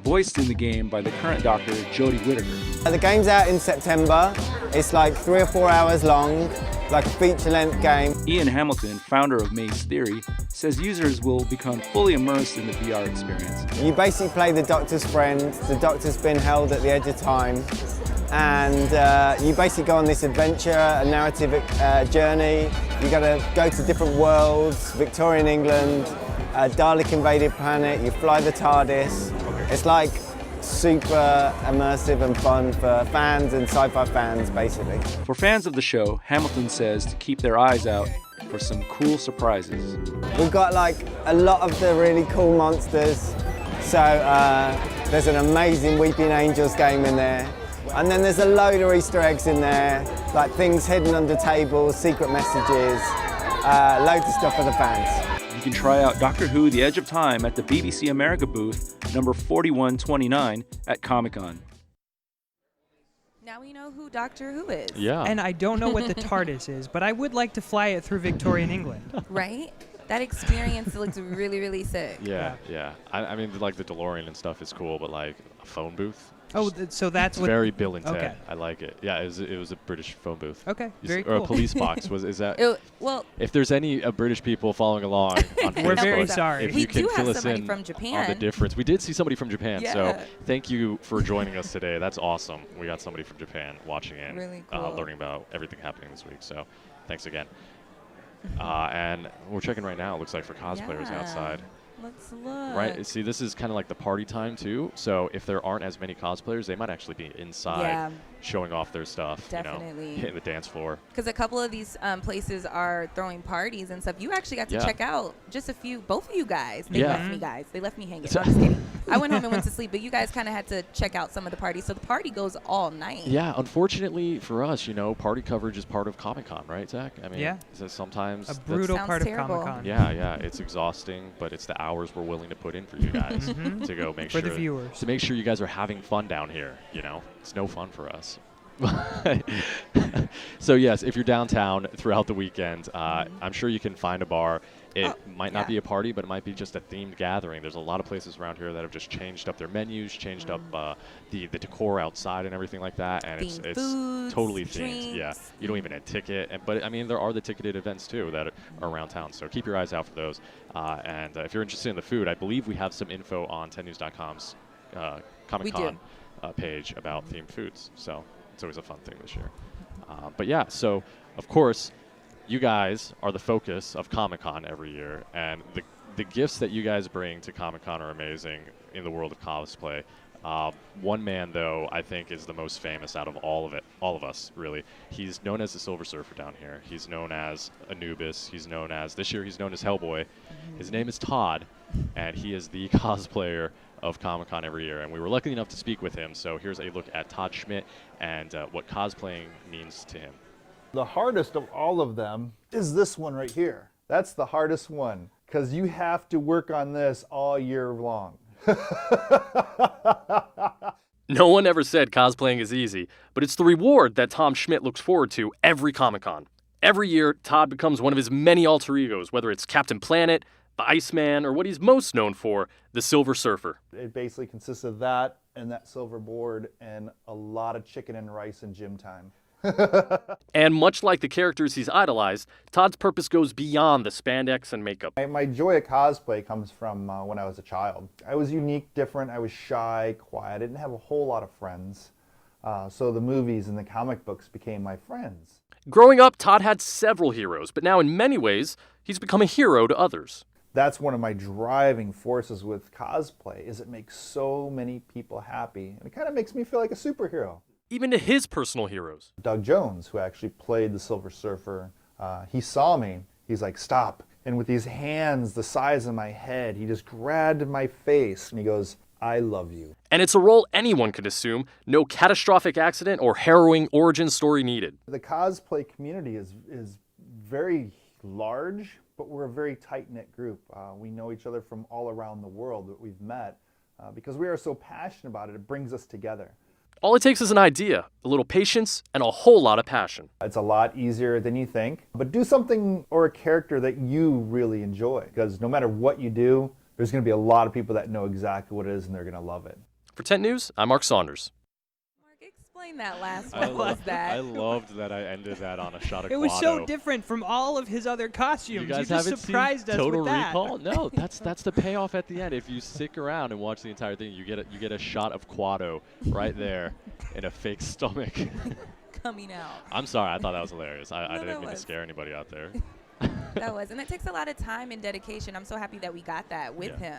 [SPEAKER 12] voiced in the game by the current Doctor, Jodie Whittaker.
[SPEAKER 15] The game's out in September. It's like 3 or 4 hours long, like a feature-length game.
[SPEAKER 12] Ian Hamilton, founder of Maze Theory, says users will become fully immersed in the VR experience.
[SPEAKER 15] You basically play the Doctor's friend. The Doctor's been held at the edge of time. And you basically go on this adventure, a narrative journey. You got to go to different worlds, Victorian England, Dalek-invaded planet, you fly the TARDIS. It's like super immersive and fun for fans and sci-fi fans, basically.
[SPEAKER 12] For fans of the show, Hamilton says to keep their eyes out for some cool surprises.
[SPEAKER 15] We've got like a lot of the really cool monsters. So there's an amazing Weeping Angels game in there. And then there's a load of Easter eggs in there, like things hidden under tables, secret messages, loads of stuff for the fans.
[SPEAKER 12] You can try out Doctor Who: The Edge of Time at the BBC America booth, number 4129 at ComicCon.
[SPEAKER 2] Now we know who Doctor Who is.
[SPEAKER 1] Yeah.
[SPEAKER 3] And I don't know what the TARDIS is, but I would like to fly it through Victorian England.
[SPEAKER 2] Right? That experience looks really, really sick.
[SPEAKER 1] Yeah. I mean, like the DeLorean and stuff is cool, but like a phone booth.
[SPEAKER 3] Oh, so that's what...
[SPEAKER 1] Very Bill and Ted.
[SPEAKER 3] Okay.
[SPEAKER 1] I like it. Yeah, it was a British phone booth.
[SPEAKER 3] Okay, very
[SPEAKER 1] Or
[SPEAKER 3] cool.
[SPEAKER 1] a police box. Is that?
[SPEAKER 2] Well,
[SPEAKER 1] if there's any British people following along on Facebook,
[SPEAKER 3] we're very sorry.
[SPEAKER 1] If
[SPEAKER 2] We
[SPEAKER 1] you can
[SPEAKER 2] do
[SPEAKER 1] fill
[SPEAKER 2] have
[SPEAKER 1] us
[SPEAKER 2] somebody
[SPEAKER 1] in
[SPEAKER 2] from
[SPEAKER 1] on the
[SPEAKER 2] Japan.
[SPEAKER 1] difference. We did see somebody from Japan, so
[SPEAKER 2] Yeah.
[SPEAKER 1] thank you for joining us today. That's awesome. We got somebody from Japan watching in,
[SPEAKER 2] Really cool.
[SPEAKER 1] learning about everything happening this week. So thanks again. And we're checking right now. It looks like for cosplayers
[SPEAKER 2] Yeah.
[SPEAKER 1] outside.
[SPEAKER 2] Let's look.
[SPEAKER 1] Right. See, this is kind of like the party time too. So if there aren't as many cosplayers, they might actually be inside showing off their stuff.
[SPEAKER 2] Definitely.
[SPEAKER 1] You know, hitting the dance floor.
[SPEAKER 2] Because a couple of these places are throwing parties and stuff. You actually got to check out just a few, both of you guys. They left me, guys. They left me hanging. No, I'm just kidding. I went home and went to sleep, but you guys kind of had to check out some of the parties. So the party goes all night.
[SPEAKER 1] Yeah, unfortunately for us, you know, party coverage is part of Comic-Con, right, Zach? I mean, so sometimes
[SPEAKER 3] a brutal part of Comic-Con.
[SPEAKER 1] Yeah, it's exhausting, but it's the hours we're willing to put in for you guys to go make
[SPEAKER 3] for
[SPEAKER 1] sure
[SPEAKER 3] the viewers.
[SPEAKER 1] to make sure you guys are having fun down here. You know, it's no fun for us. So yes, if you're downtown throughout the weekend, I'm sure you can find a bar. It might not be a party, but it might be just a themed gathering. There's a lot of places around here that have just changed up their menus, changed up the decor outside and everything like that, and it's
[SPEAKER 2] foods,
[SPEAKER 1] totally themed.
[SPEAKER 2] drinks.
[SPEAKER 1] Yeah, you don't even need a ticket, but I mean there are the ticketed events too that are around town. So keep your eyes out for those. And if you're interested in the food, I believe we have some info on 10news.com's ComicCon page about themed foods. So it's always a fun thing this year. But yeah, so of course, you guys are the focus of Comic-Con every year, and the gifts that you guys bring to Comic-Con are amazing in the world of cosplay. One man, though, I think is the most famous out of all of us, really. He's known as the Silver Surfer down here. He's known as Anubis. This year he's known as Hellboy. His name is Todd, and he is the cosplayer of Comic-Con every year. And we were lucky enough to speak with him, so here's a look at Todd Schmidt and what cosplaying means to him.
[SPEAKER 16] The hardest of all of them is this one right here. That's the hardest one, because you have to work on this all year long.
[SPEAKER 13] No one ever said cosplaying is easy, but it's the reward that Tom Schmidt looks forward to every Comic-Con. Every year, Todd becomes one of his many alter egos, whether it's Captain Planet, the Iceman, or what he's most known for, the Silver Surfer.
[SPEAKER 16] It basically consists of that and that silver board and a lot of chicken and rice and gym time.
[SPEAKER 13] And much like the characters he's idolized, Todd's purpose goes beyond the spandex and makeup.
[SPEAKER 16] My joy of cosplay comes from when I was a child. I was unique, different, I was shy, quiet, I didn't have a whole lot of friends. So the movies and the comic books became my friends.
[SPEAKER 13] Growing up, Todd had several heroes, but now in many ways, he's become a hero to others.
[SPEAKER 16] That's one of my driving forces with cosplay, is it makes so many people happy, and it kind of makes me feel like a superhero.
[SPEAKER 13] Even to his personal heroes.
[SPEAKER 16] Doug Jones, who actually played the Silver Surfer, he saw me, he's like, stop. And with these hands the size of my head, he just grabbed my face and he goes, I love you.
[SPEAKER 13] And it's a role anyone could assume, no catastrophic accident or harrowing origin story needed.
[SPEAKER 16] The cosplay community is very large, but we're a very tight-knit group. We know each other from all around the world that we've met. Because we are so passionate about it, it brings us together.
[SPEAKER 13] All it takes is an idea, a little patience, and a whole lot of passion.
[SPEAKER 16] It's a lot easier than you think, but do something or a character that you really enjoy, because no matter what you do, there's going to be a lot of people that know exactly what it is and they're going to love it.
[SPEAKER 13] For 10 News, I'm Mark Saunders.
[SPEAKER 2] Explain that last one. What was that?
[SPEAKER 1] I loved that I ended that on a shot of
[SPEAKER 3] It was so different from all of his other costumes.
[SPEAKER 1] You guys
[SPEAKER 3] just
[SPEAKER 1] haven't
[SPEAKER 3] surprised
[SPEAKER 1] seen
[SPEAKER 3] us
[SPEAKER 1] Total
[SPEAKER 3] with that.
[SPEAKER 1] Recall? No, that's the payoff at the end. If you stick around and watch the entire thing, you get a shot of Quado right there in a fake stomach.
[SPEAKER 2] Coming out.
[SPEAKER 1] I'm sorry, I thought that was hilarious. I didn't mean to scare anybody out there.
[SPEAKER 2] That was, and it takes a lot of time and dedication. I'm so happy that we got that with him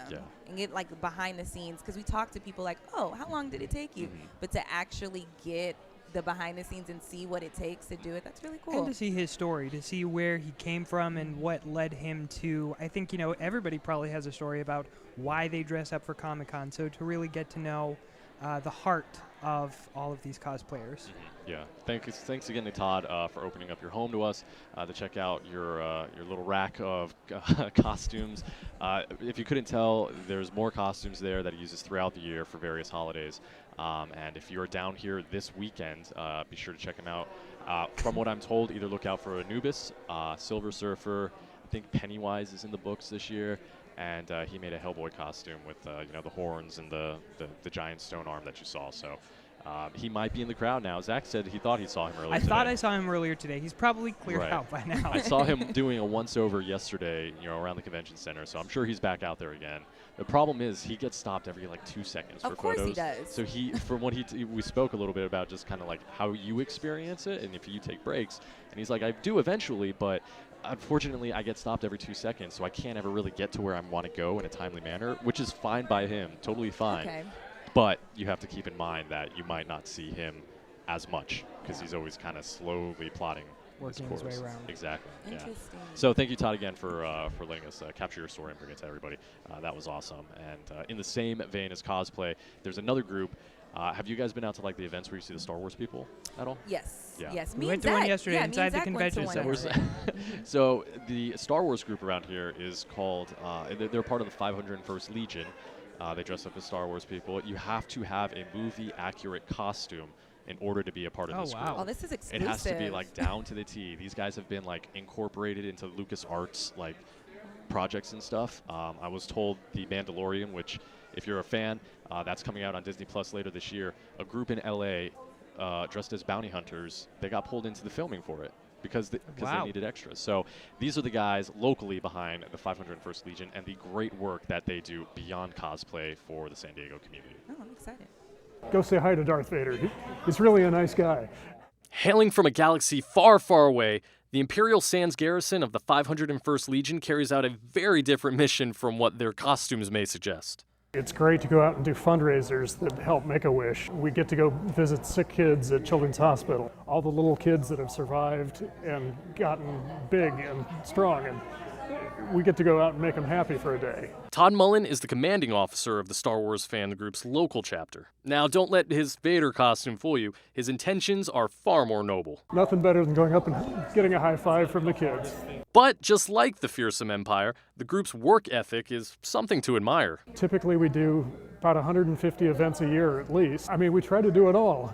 [SPEAKER 2] and get like behind the scenes, because we talk to people like, oh, how long did it take you? But to actually get the behind the scenes and see what it takes to do it, that's really cool.
[SPEAKER 3] And to see his story, to see where he came from and what led him to, I think, everybody probably has a story about why they dress up for Comic-Con. So to really get to know the heart of all of these cosplayers.
[SPEAKER 1] Yeah, thanks again to Todd for opening up your home to us to check out your little rack of costumes. If you couldn't tell, there's more costumes there that he uses throughout the year for various holidays. And if you're down here this weekend, be sure to check him out. From what I'm told, either look out for Anubis, Silver Surfer. I think Pennywise is in the books this year. And he made a Hellboy costume with the horns and the giant stone arm that you saw. So he might be in the crowd now. Zach said he thought he saw him earlier today.
[SPEAKER 3] I thought I saw him earlier today. He's probably cleared out by now.
[SPEAKER 1] I saw him doing a once-over yesterday, around the convention center. So I'm sure he's back out there again. The problem is he gets stopped every 2 seconds for photos.
[SPEAKER 2] Of course he does.
[SPEAKER 1] So from what we spoke a little bit about just kind of like how you experience it and if you take breaks. And he's like, I do eventually, but unfortunately, I get stopped every 2 seconds, so I can't ever really get to where I want to go in a timely manner, which is fine by him, totally fine. Okay. But you have to keep in mind that you might not see him as much because he's always kind of slowly plotting
[SPEAKER 3] working his way around.
[SPEAKER 1] Exactly.
[SPEAKER 2] Interesting.
[SPEAKER 1] Yeah. So thank you, Todd, again for letting us capture your story and bring it to everybody. That was awesome. And in the same vein as cosplay, there's another group. Have you guys been out to the events where you see the Star Wars people at all?
[SPEAKER 2] Yes.
[SPEAKER 1] Yeah.
[SPEAKER 2] Yes.
[SPEAKER 3] We went to one yesterday inside the convention center.
[SPEAKER 1] So the Star Wars group around here is called, they're part of the 501st Legion. They dress up as Star Wars people. You have to have a movie-accurate costume in order to be a part of this group.
[SPEAKER 2] Oh, this is exclusive.
[SPEAKER 1] It has to be like down to the T. These guys have been like incorporated into LucasArts like projects and stuff. I was told The Mandalorian, which if you're a fan, that's coming out on Disney Plus later this year. A group in LA dressed as bounty hunters, they got pulled into the filming for it because they needed extras. So these are the guys locally behind the 501st Legion and the great work that they do beyond cosplay for the San Diego community.
[SPEAKER 2] Oh, I'm excited.
[SPEAKER 17] Go say hi to Darth Vader. He's really a nice guy.
[SPEAKER 13] Hailing from a galaxy far, far away, the Imperial Sands Garrison of the 501st Legion carries out a very different mission from what their costumes may suggest.
[SPEAKER 17] It's great to go out and do fundraisers that help Make-A-Wish. We get to go visit sick kids at Children's Hospital. All the little kids that have survived and gotten big and strong, and we get to go out and make them happy for a day.
[SPEAKER 13] Todd Mullen is the commanding officer of the Star Wars fan group's local chapter. Now, don't let his Vader costume fool you. His intentions are far more noble.
[SPEAKER 17] Nothing better than going up and getting a high five from the kids.
[SPEAKER 13] But just like the fearsome Empire, the group's work ethic is something to admire.
[SPEAKER 17] Typically we do about 150 events a year at least. I mean, we try to do it all.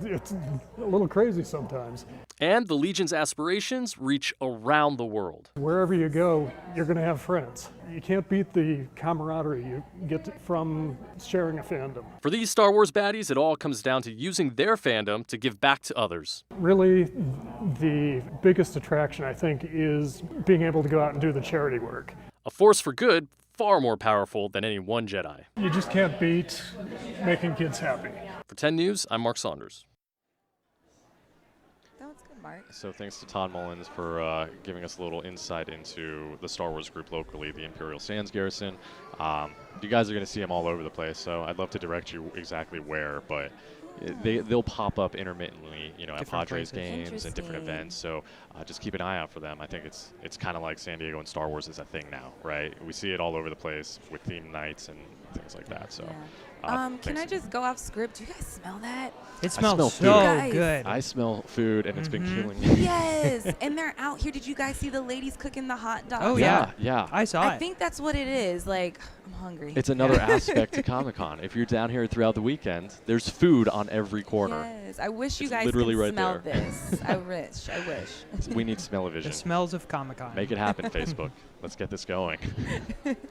[SPEAKER 17] It's a little crazy sometimes.
[SPEAKER 13] And the Legion's aspirations reach around the world.
[SPEAKER 17] Wherever you go, you're going to have friends. You can't beat the camaraderie you get from sharing a fandom.
[SPEAKER 13] For these Star Wars baddies, it all comes down to using their fandom to give back to others.
[SPEAKER 17] Really, the biggest attraction, I think, is being able to go out and do the charity work.
[SPEAKER 13] A force for good, far more powerful than any one Jedi.
[SPEAKER 17] You just can't beat making kids happy.
[SPEAKER 13] For 10 News, I'm Mark Saunders.
[SPEAKER 2] Mark.
[SPEAKER 1] So thanks to Todd Mullins for giving us a little insight into the Star Wars group locally, the Imperial Sands Garrison. You guys are going to see them all over the place, so I'd love to direct you exactly where, but they'll pop up intermittently, you know, at Padres games and different events. So just keep an eye out for them. I think it's kind of like San Diego and Star Wars is a thing now, right? We see it all over the place with theme nights and things like that. So.
[SPEAKER 2] Can I just go off script? Do you guys smell that?
[SPEAKER 3] It smells so good.
[SPEAKER 1] I smell food, and it's been killing me.
[SPEAKER 2] Yes, and they're out here. Did you guys see the ladies cooking the hot dogs?
[SPEAKER 3] Oh, yeah. I saw it.
[SPEAKER 2] I think that's what it is. Like, I'm hungry.
[SPEAKER 1] It's another aspect to Comic-Con. If you're down here throughout the weekend, there's food on every corner.
[SPEAKER 2] Yes, I wish you guys
[SPEAKER 1] literally
[SPEAKER 2] could
[SPEAKER 1] right
[SPEAKER 2] smell
[SPEAKER 1] there.
[SPEAKER 2] this. I wish.
[SPEAKER 1] We need smell-o-vision.
[SPEAKER 3] The smells of Comic-Con.
[SPEAKER 1] Make it happen, Facebook. Let's get this going.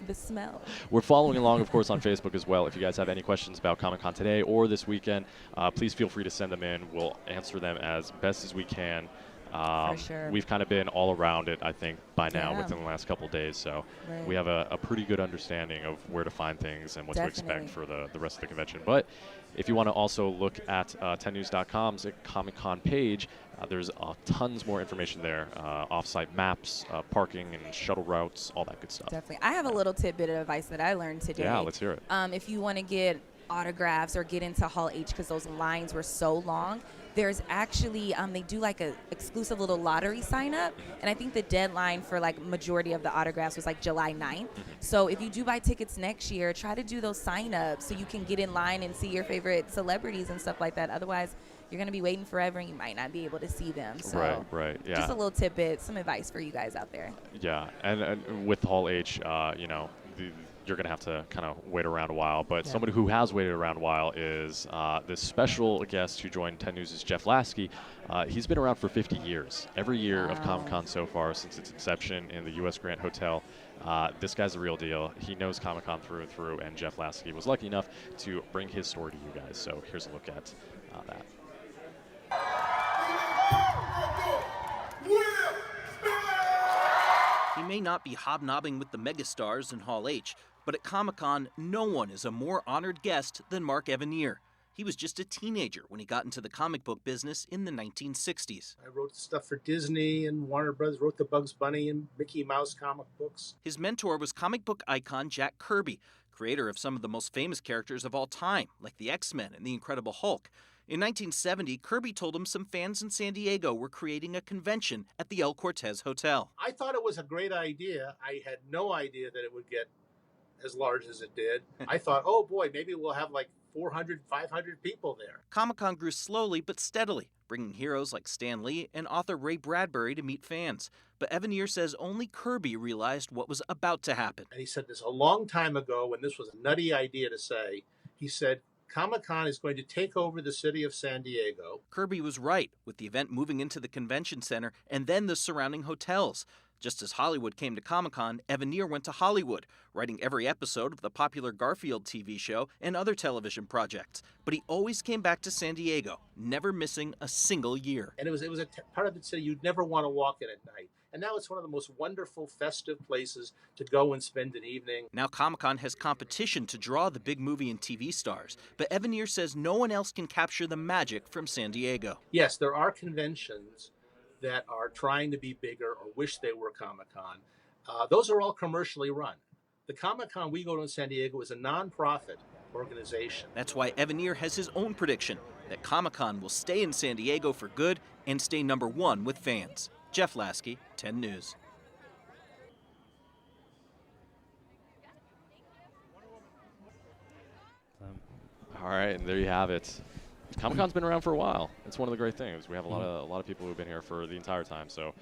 [SPEAKER 2] The smell.
[SPEAKER 1] We're following along, of course, on Facebook as well. If you guys have any questions about Comic-Con today or this weekend, please feel free to send them in. We'll answer them as best as we can.
[SPEAKER 2] For sure.
[SPEAKER 1] We've kind of been all around it, I think, by now within the last couple of days. So we have a pretty good understanding of where to find things and what to expect for the rest of the convention. But if you want to also look at 10news.com's Comic-Con page, there's tons more information there. Off-site maps, parking and shuttle routes, all that good stuff.
[SPEAKER 2] Definitely. I have a little tidbit of advice that I learned today.
[SPEAKER 1] Yeah, let's hear it.
[SPEAKER 2] If you want to get autographs or get into Hall H because those lines were so long, there's actually they do like a exclusive little lottery sign up, and I think the deadline for like majority of the autographs was like July 9th. So if you do buy tickets next year, try to do those sign ups so you can get in line and see your favorite celebrities and stuff like that. Otherwise you're going to be waiting forever and you might not be able to see them. So
[SPEAKER 1] right, yeah.
[SPEAKER 2] Just a little tidbit, some advice for you guys out there.
[SPEAKER 1] Yeah, and with Hall H, you know, you're going to have to kind of wait around a while. But somebody who has waited around a while is this special guest who joined 10 News' Jeff Lasky. He's been around for 50 years. Every year of Comic-Con so far since its inception in the U.S. Grant Hotel. This guy's the real deal. He knows Comic-Con through and through, and Jeff Lasky was lucky enough to bring his story to you guys. So here's a look at that.
[SPEAKER 18] He may not be hobnobbing with the megastars in Hall H, but at Comic-Con, no one is a more honored guest than Mark Evanier. He was just a teenager when he got into the comic book business in the 1960s.
[SPEAKER 19] I wrote stuff for Disney and Warner Brothers, wrote the Bugs Bunny and Mickey Mouse comic books.
[SPEAKER 18] His mentor was comic book icon Jack Kirby, creator of some of the most famous characters of all time, like the X-Men and the Incredible Hulk. In 1970, Kirby told him some fans in San Diego were creating a convention at the El Cortez Hotel.
[SPEAKER 19] I thought it was a great idea. I had no idea that it would get as large as it did. I thought, oh boy, maybe we'll have like 400, 500 people there.
[SPEAKER 18] Comic-Con grew slowly but steadily, bringing heroes like Stan Lee and author Ray Bradbury to meet fans. But Evanier says only Kirby realized what was about to happen.
[SPEAKER 19] And he said this a long time ago when this was a nutty idea to say. He said, Comic-Con is going to take over the city of San Diego.
[SPEAKER 18] Kirby was right, with the event moving into the convention center and then the surrounding hotels. Just as Hollywood came to Comic-Con, Evanier went to Hollywood, writing every episode of the popular Garfield TV show and other television projects. But he always came back to San Diego, never missing a single year.
[SPEAKER 19] And it was part of the city you'd never want to walk in at night. And now it's one of the most wonderful, festive places to go and spend an evening.
[SPEAKER 18] Now Comic-Con has competition to draw the big movie and TV stars, but Evanier says no one else can capture the magic from San Diego.
[SPEAKER 19] Yes, there are conventions that are trying to be bigger or wish they were Comic-Con. Those are all commercially run. The Comic-Con we go to in San Diego is a non-profit organization.
[SPEAKER 18] That's why Evanier has his own prediction, that Comic-Con will stay in San Diego for good and stay #1 with fans. Jeff Lasky, 10 News.
[SPEAKER 1] All right, and there you have it. Comic-Con's been around for a while. It's one of the great things. We have a lot of people who've been here for the entire time. So,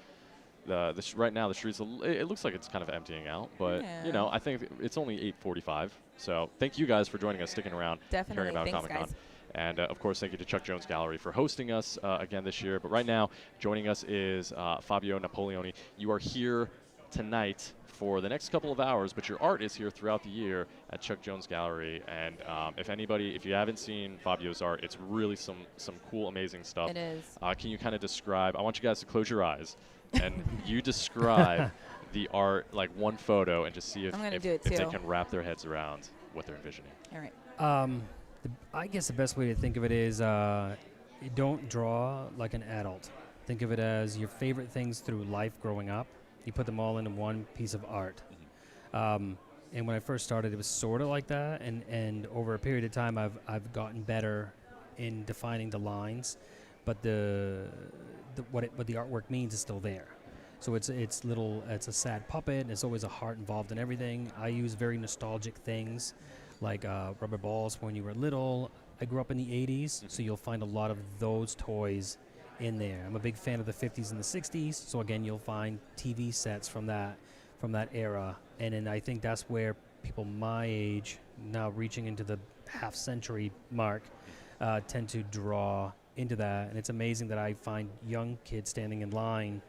[SPEAKER 1] right now the streets, it looks like it's kind of emptying out. But you know, I think it's only 8:45. So thank you guys for joining us, sticking around, hearing about Comic-Con. And of course, thank you to Chuck Jones Gallery for hosting us again this year. But right now, joining us is Fabio Napoleoni. You are here tonight for the next couple of hours, but your art is here throughout the year at Chuck Jones Gallery. And if you haven't seen Fabio's art, it's really some cool, amazing stuff.
[SPEAKER 2] It is.
[SPEAKER 1] Can you kind of describe? I want you guys to close your eyes and you describe the art, like one photo, and just see if they can wrap their heads around what they're envisioning.
[SPEAKER 2] All right.
[SPEAKER 20] I guess the best way to think of it is don't draw like an adult. Think of it as your favorite things through life growing up. You put them all into one piece of art. And when I first started, it was sort of like that. And over a period of time, I've gotten better in defining the lines. But what the artwork means is still there. So it's a sad puppet, and there's always a heart involved in everything. I use very nostalgic things, like rubber balls when you were little. I grew up in the 80s, so you'll find a lot of those toys in there. I'm a big fan of the 50s and the 60s, so again, you'll find TV sets from that era. And then I think that's where people my age, now reaching into the half-century mark, tend to draw into that. And it's amazing that I find young kids standing in line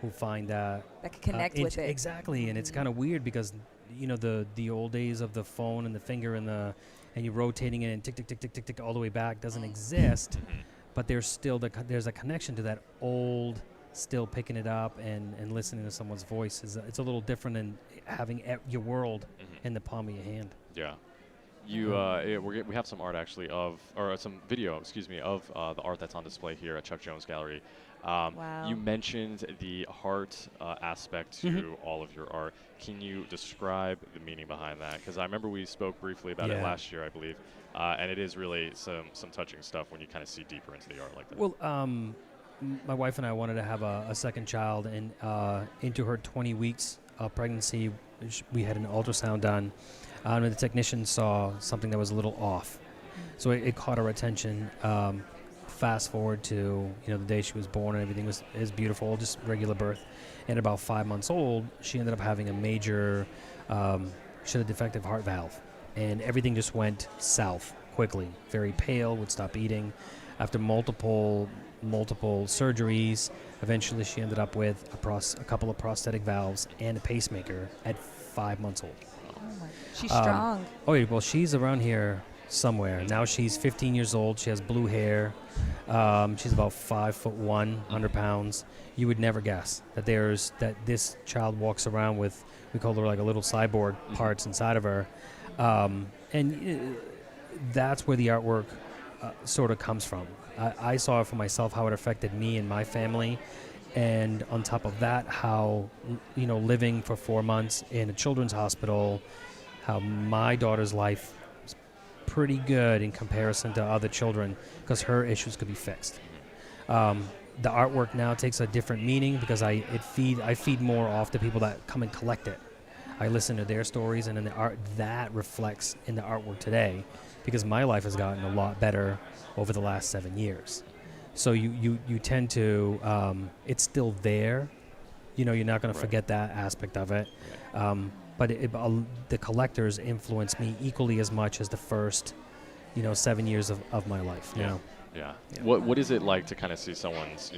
[SPEAKER 20] who find that
[SPEAKER 2] can connect with it.
[SPEAKER 20] Exactly, and it's kind of weird because you know the old days of the phone and the finger and you rotating it and tick tick tick tick tick tick all the way back doesn't exist, but there's still there's a connection to that old, still picking it up and listening to someone's voice. It's a little different than having your world in the palm of your hand.
[SPEAKER 1] Yeah. We have some art actually some video, of the art that's on display here at Chuck Jones Gallery.
[SPEAKER 2] Wow.
[SPEAKER 1] You mentioned the heart aspect to all of your art. Can you describe the meaning behind that? Because I remember we spoke briefly about it last year, I believe, and it is really some touching stuff when you kind of see deeper into the art like that.
[SPEAKER 20] Well, my wife and I wanted to have a second child, and into her 20 weeks of pregnancy, we had an ultrasound done. And the technician saw something that was a little off, so it caught our attention. Fast forward to the day she was born, and everything is beautiful, just regular birth. And about 5 months old, she ended up having a major, she had a defective heart valve, and everything just went south quickly. Very pale, would stop eating. After multiple surgeries, eventually she ended up with a couple of prosthetic valves and a pacemaker at 5 months old.
[SPEAKER 2] She's strong.
[SPEAKER 20] Oh, yeah, well, she's around here somewhere. Now she's 15 years old. She has blue hair. She's about 5'1", 100 pounds. You would never guess that this child walks around with, we call her like a little cyborg parts inside of her. And that's where the artwork sort of comes from. I saw it for myself, how it affected me and my family. And on top of that, how, living for 4 months in a children's hospital, how my daughter's life was pretty good in comparison to other children because her issues could be fixed. The artwork now takes a different meaning because I feed more off the people that come and collect it. I listen to their stories, and then the art that reflects in the artwork today because my life has gotten a lot better over the last 7 years. So you tend to, it's still there. You're not going to forget that aspect of it. But the collectors influence me equally as much as the first 7 years of my life. You know?
[SPEAKER 1] Yeah. What is it like to kind of see someone's,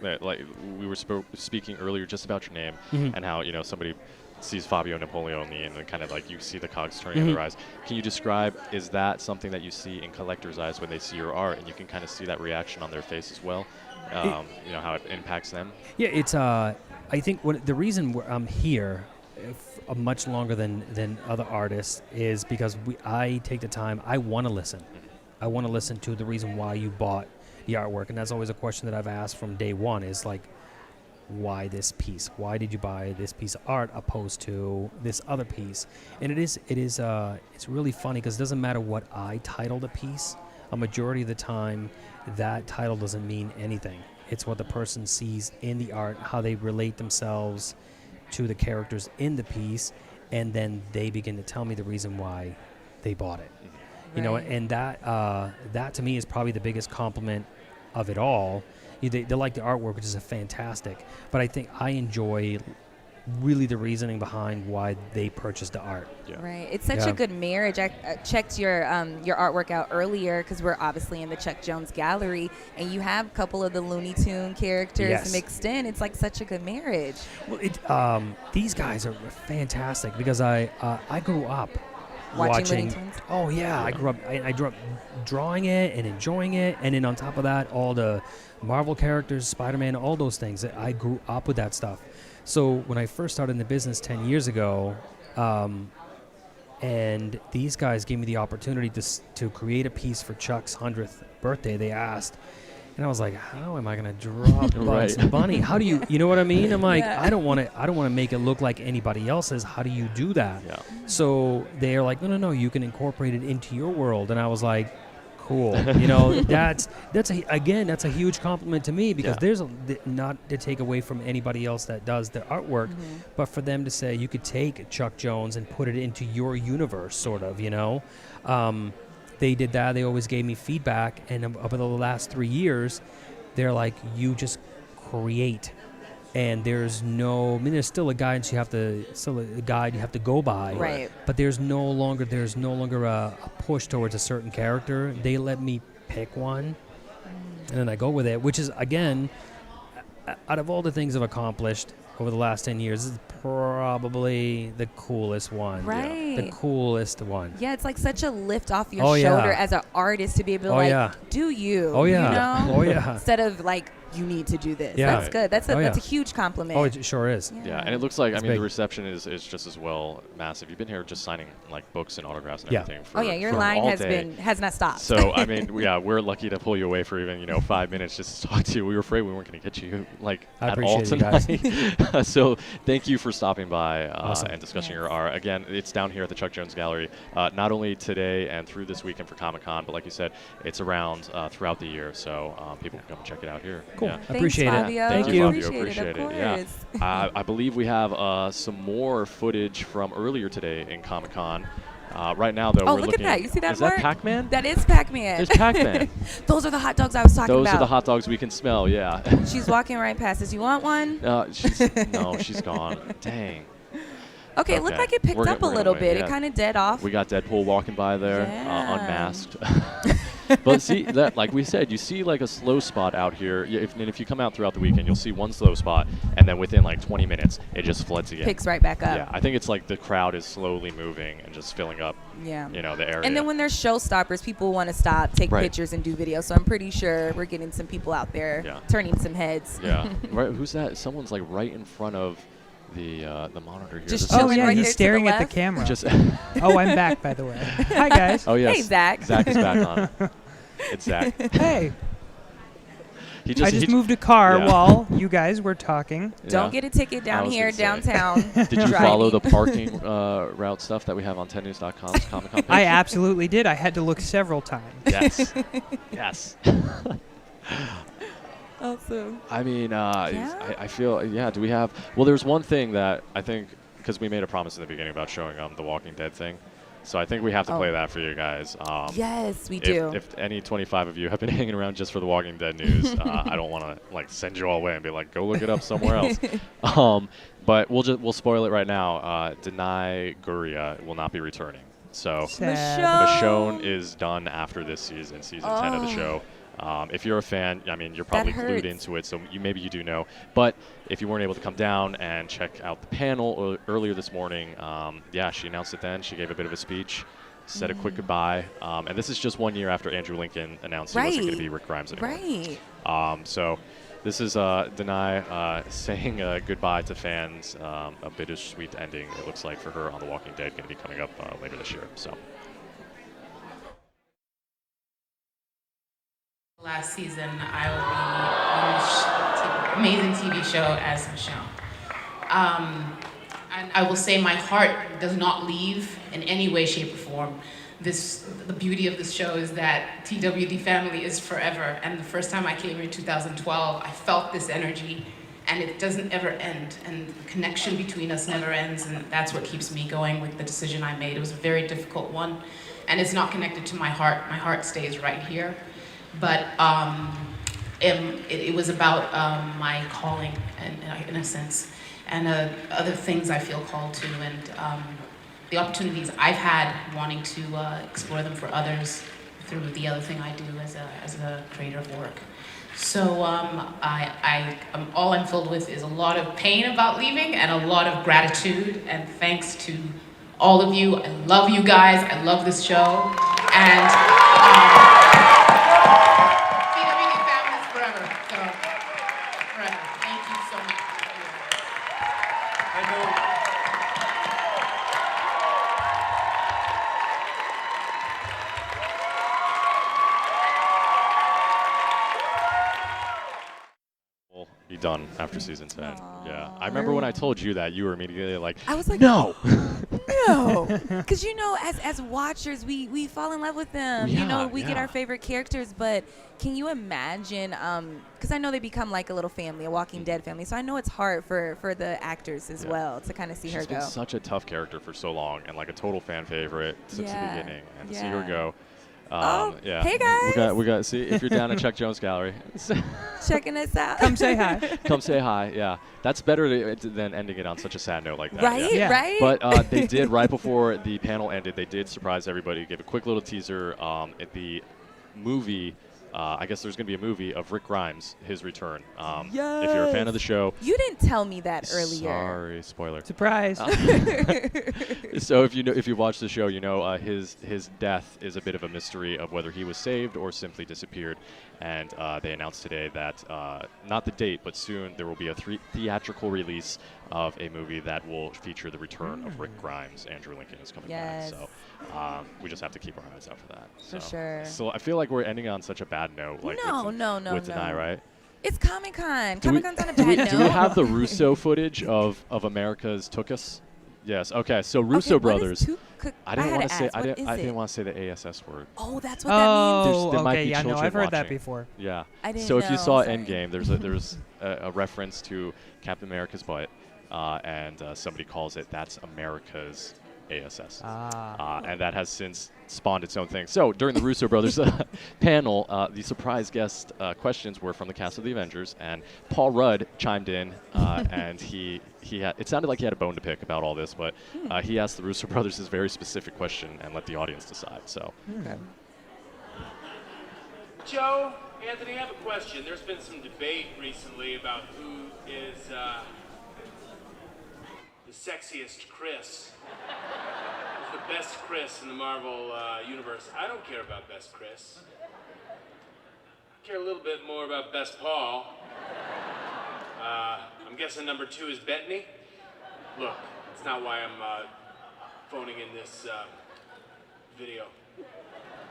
[SPEAKER 1] like we were speaking earlier just about your name and how, somebody sees Fabio Napoleoni and then kind of like you see the cogs turning in their eyes. Can you describe, is that something that you see in collectors' eyes when they see your art and you can kind of see that reaction on their face as well? How it impacts them? Yeah, it's, I think the reason I'm here much longer than other artists is because I take the time, I want to listen. I want to listen to the reason why you bought the artwork, and that's always a question that I've asked from day one is like, why this piece? Why did you buy this piece of art opposed to this other piece? And it's really funny because it doesn't matter what I titled a piece. A majority of the time, that title doesn't mean anything. It's what the person sees in the art, how they relate themselves to the characters in the piece, and then they begin to tell me the reason why they bought it. And that to me is probably the biggest compliment of it all. They like the artwork, which is fantastic, but I think I enjoy really the reasoning behind why they purchased the art.
[SPEAKER 2] Right. It's such a good marriage. I checked your artwork out earlier because we're obviously in the Chuck Jones Gallery, and you have a couple of the Looney Tune characters mixed in. It's like such a good marriage.
[SPEAKER 20] Well, these guys are fantastic because I grew up watching
[SPEAKER 2] Looney Tunes?
[SPEAKER 20] Oh yeah, I grew up drawing it and enjoying it, and then on top of that, all the Marvel characters, Spider-Man, all those things. I grew up with that stuff. So when I first started in the business 10 years ago, and these guys gave me the opportunity to create a piece for Chuck's 100th birthday, they asked, and I was like, how am I going to draw Bugs Bunny? How do you know what I mean? I'm like, I don't want to make it look like anybody else's. How do you do that? Yeah. So they're like, no, you can incorporate it into your world. And I was like, cool. That's a huge compliment to me because there's not to take away from anybody else that does the artwork, but for them to say you could take Chuck Jones and put it into your universe, sort of, They did that. They always gave me feedback, and over the last 3 years, they're like, you just create, and there's still a guidance you have to go by,
[SPEAKER 2] right?
[SPEAKER 20] But there's no longer a push towards a certain character. They let me pick one, and then I go with it, which is, again, out of all the things I've accomplished over the last 10 years, this is probably the coolest one.
[SPEAKER 2] Right.
[SPEAKER 20] The coolest one.
[SPEAKER 2] Yeah, it's like such a lift off your shoulder as an artist to be able to do you.
[SPEAKER 20] Oh yeah. Oh yeah.
[SPEAKER 2] Instead of like, you need to do this.
[SPEAKER 20] Yeah.
[SPEAKER 2] That's good. That's a huge compliment.
[SPEAKER 20] Oh, it sure is.
[SPEAKER 1] Yeah, and it looks like, the reception is just as well massive. You've been here just signing like books and autographs and everything.
[SPEAKER 2] Your line has not stopped.
[SPEAKER 1] So we're lucky to pull you away for even 5 minutes just to talk to you. We were afraid we weren't going to get you at all tonight.
[SPEAKER 20] You guys.
[SPEAKER 1] So thank you for stopping by
[SPEAKER 20] awesome.
[SPEAKER 1] and discussing your art. Again, it's down here at the Chuck Jones Gallery, not only today and through this weekend for ComicCon, but like you said, it's around throughout the year. So people can come check it out here.
[SPEAKER 20] Cool.
[SPEAKER 1] Yeah.
[SPEAKER 20] Appreciate it.
[SPEAKER 1] Thank you, Fabio.
[SPEAKER 2] Appreciate it.
[SPEAKER 1] Yeah. I believe we have some more footage from earlier today in Comic-Con. Right now, though, we're
[SPEAKER 2] look
[SPEAKER 1] looking.
[SPEAKER 2] at that! You see that?
[SPEAKER 1] Is that Pac-Man?
[SPEAKER 2] That is Pac-Man.
[SPEAKER 1] There's Pac-Man.
[SPEAKER 2] Those are the hot dogs I was talking about.
[SPEAKER 1] Those are the hot dogs we can smell. Yeah.
[SPEAKER 2] She's walking right past us. You want one?
[SPEAKER 1] She's gone. Dang.
[SPEAKER 2] Okay, it looked like it picked up a little bit. It kind of dead off.
[SPEAKER 1] We got Deadpool walking by there, unmasked. But see, that, like we said, you see like a slow spot out here. If you come out throughout the weekend, you'll see one slow spot, and then within like 20 minutes, it just floods again.
[SPEAKER 2] Picks right back up.
[SPEAKER 1] Yeah, I think it's like the crowd is slowly moving and just filling up.
[SPEAKER 2] Yeah.
[SPEAKER 1] The area.
[SPEAKER 2] And then when there's showstoppers, people want to stop, take pictures, and do videos. So I'm pretty sure we're getting some people out there turning some heads.
[SPEAKER 1] Yeah. Right. Who's that? Someone's like right in front of the monitor here.
[SPEAKER 2] Just chilling right
[SPEAKER 3] he's staring at the camera. I'm back, by the way. Hi, guys.
[SPEAKER 1] Oh, yes.
[SPEAKER 2] Hey, Zach.
[SPEAKER 1] Zach is back on. It's Zach.
[SPEAKER 3] Hey. I just moved a car while you guys were talking.
[SPEAKER 2] Don't get a ticket down here downtown.
[SPEAKER 1] Did you follow the parking route stuff that we have on 10news.com's Comic-Con page?
[SPEAKER 3] I absolutely did. I had to look several times.
[SPEAKER 1] Yes. Yes.
[SPEAKER 2] Awesome.
[SPEAKER 1] I feel, do we have, there's one thing that I think, because we made a promise in the beginning about showing the Walking Dead thing. So I think we have to play that for you guys.
[SPEAKER 2] Yes, we do.
[SPEAKER 1] If any 25 of you have been hanging around just for the Walking Dead news, I don't want to send you all away and be like, go look it up somewhere else. But we'll spoil it right now. Denai Guria will not be returning. So
[SPEAKER 2] Michonne.
[SPEAKER 1] Michonne is done after this season, season 10 of the show. If you're a fan, I mean, you're probably glued into it, so maybe you do know. But if you weren't able to come down and check out the panel earlier this morning, yeah, she announced it then. She gave a bit of a speech, said a quick goodbye. And this is just 1 year after Andrew Lincoln announced he wasn't going to be Rick Grimes anymore.
[SPEAKER 2] Right.
[SPEAKER 1] So this is Denai saying goodbye to fans. A bittersweet ending, it looks like, for her on The Walking Dead, going to be coming up later this year. So.
[SPEAKER 21] Last season, I will be on this amazing TV show as Michonne. And I will say my heart does not leave in any way, shape, or form. The beauty of this show is that TWD family is forever. And the first time I came here in 2012, I felt this energy, and it doesn't ever end. And the connection between us never ends, and that's what keeps me going with the decision I made. It was a very difficult one, and it's not connected to my heart. My heart stays right here. But it was about my calling, in a sense, and other things I feel called to, and the opportunities I've had wanting to explore them for others through the other thing I do as a creator of work. So all I'm filled with is a lot of pain about leaving and a lot of gratitude and thanks to all of you. I love you guys. I love this show. And
[SPEAKER 1] Be done after season 10. Yeah, I remember when I told you that, you were immediately like,
[SPEAKER 2] I was like,
[SPEAKER 1] no.
[SPEAKER 2] No, because as watchers, we fall in love with them.
[SPEAKER 1] Yeah,
[SPEAKER 2] we get our favorite characters, but can you imagine? Because I know they become like a little family, a Walking Dead family. So I know it's hard for the actors as well to kind of see her go.
[SPEAKER 1] She's been such a tough character for so long, and like a total fan favorite since the beginning, and to see her go. Yeah.
[SPEAKER 2] Hey guys!
[SPEAKER 1] We got. See, if you're down at Chuck Jones Gallery,
[SPEAKER 2] checking us out.
[SPEAKER 3] Come say hi.
[SPEAKER 1] Come say hi. Yeah, that's better than ending it on such a sad note like that.
[SPEAKER 2] Right,
[SPEAKER 1] yeah.
[SPEAKER 2] right.
[SPEAKER 1] But they did right before the panel ended. They did surprise everybody. Gave a quick little teaser. At the movie. I guess there's going to be a movie of Rick Grimes, his return. If you're a fan of the show.
[SPEAKER 2] You didn't tell me that earlier.
[SPEAKER 1] Sorry, spoiler.
[SPEAKER 3] Surprise.
[SPEAKER 1] So if you watch the show, his death is a bit of a mystery of whether he was saved or simply disappeared. And they announced today that not the date, but soon there will be a theatrical release of a movie that will feature the return of Rick Grimes. Andrew Lincoln is coming back, so we just have to keep our eyes out for that.
[SPEAKER 2] For sure.
[SPEAKER 1] So I feel like we're ending on such a bad note. Like
[SPEAKER 2] No.
[SPEAKER 1] With Denai, right?
[SPEAKER 2] It's ComicCon. ComicCon's on a bad note.
[SPEAKER 1] Do we have the Russo footage of America's Took Us? Yes. Okay. So Russo brothers. I didn't want to say. I didn't want to say the ASS word.
[SPEAKER 2] Oh, that's what that means.
[SPEAKER 1] There might be
[SPEAKER 3] yeah, no,
[SPEAKER 1] children
[SPEAKER 3] I've heard that
[SPEAKER 1] watching.
[SPEAKER 3] before.
[SPEAKER 1] Yeah.
[SPEAKER 2] I didn't
[SPEAKER 1] so if you
[SPEAKER 2] know,
[SPEAKER 1] saw
[SPEAKER 2] sorry.
[SPEAKER 1] Endgame, there's a reference to Captain America's butt, and somebody calls it that's America's ASS. And that has since spawned its own thing. So during the Russo brothers panel, the surprise guest questions were from the cast of the Avengers, and Paul Rudd chimed in, and he had, it sounded like he had a bone to pick about all this, but he asked the Russo brothers this very specific question and let the audience decide. So.
[SPEAKER 2] Okay.
[SPEAKER 22] Joe, Anthony, I have a question. There's been some debate recently about who is the sexiest Chris. Who's the best Chris in the Marvel universe? I don't care about best Chris. I care a little bit more about best Paul. I'm guessing number 2 is Bettany. Look, it's not why I'm phoning in this video.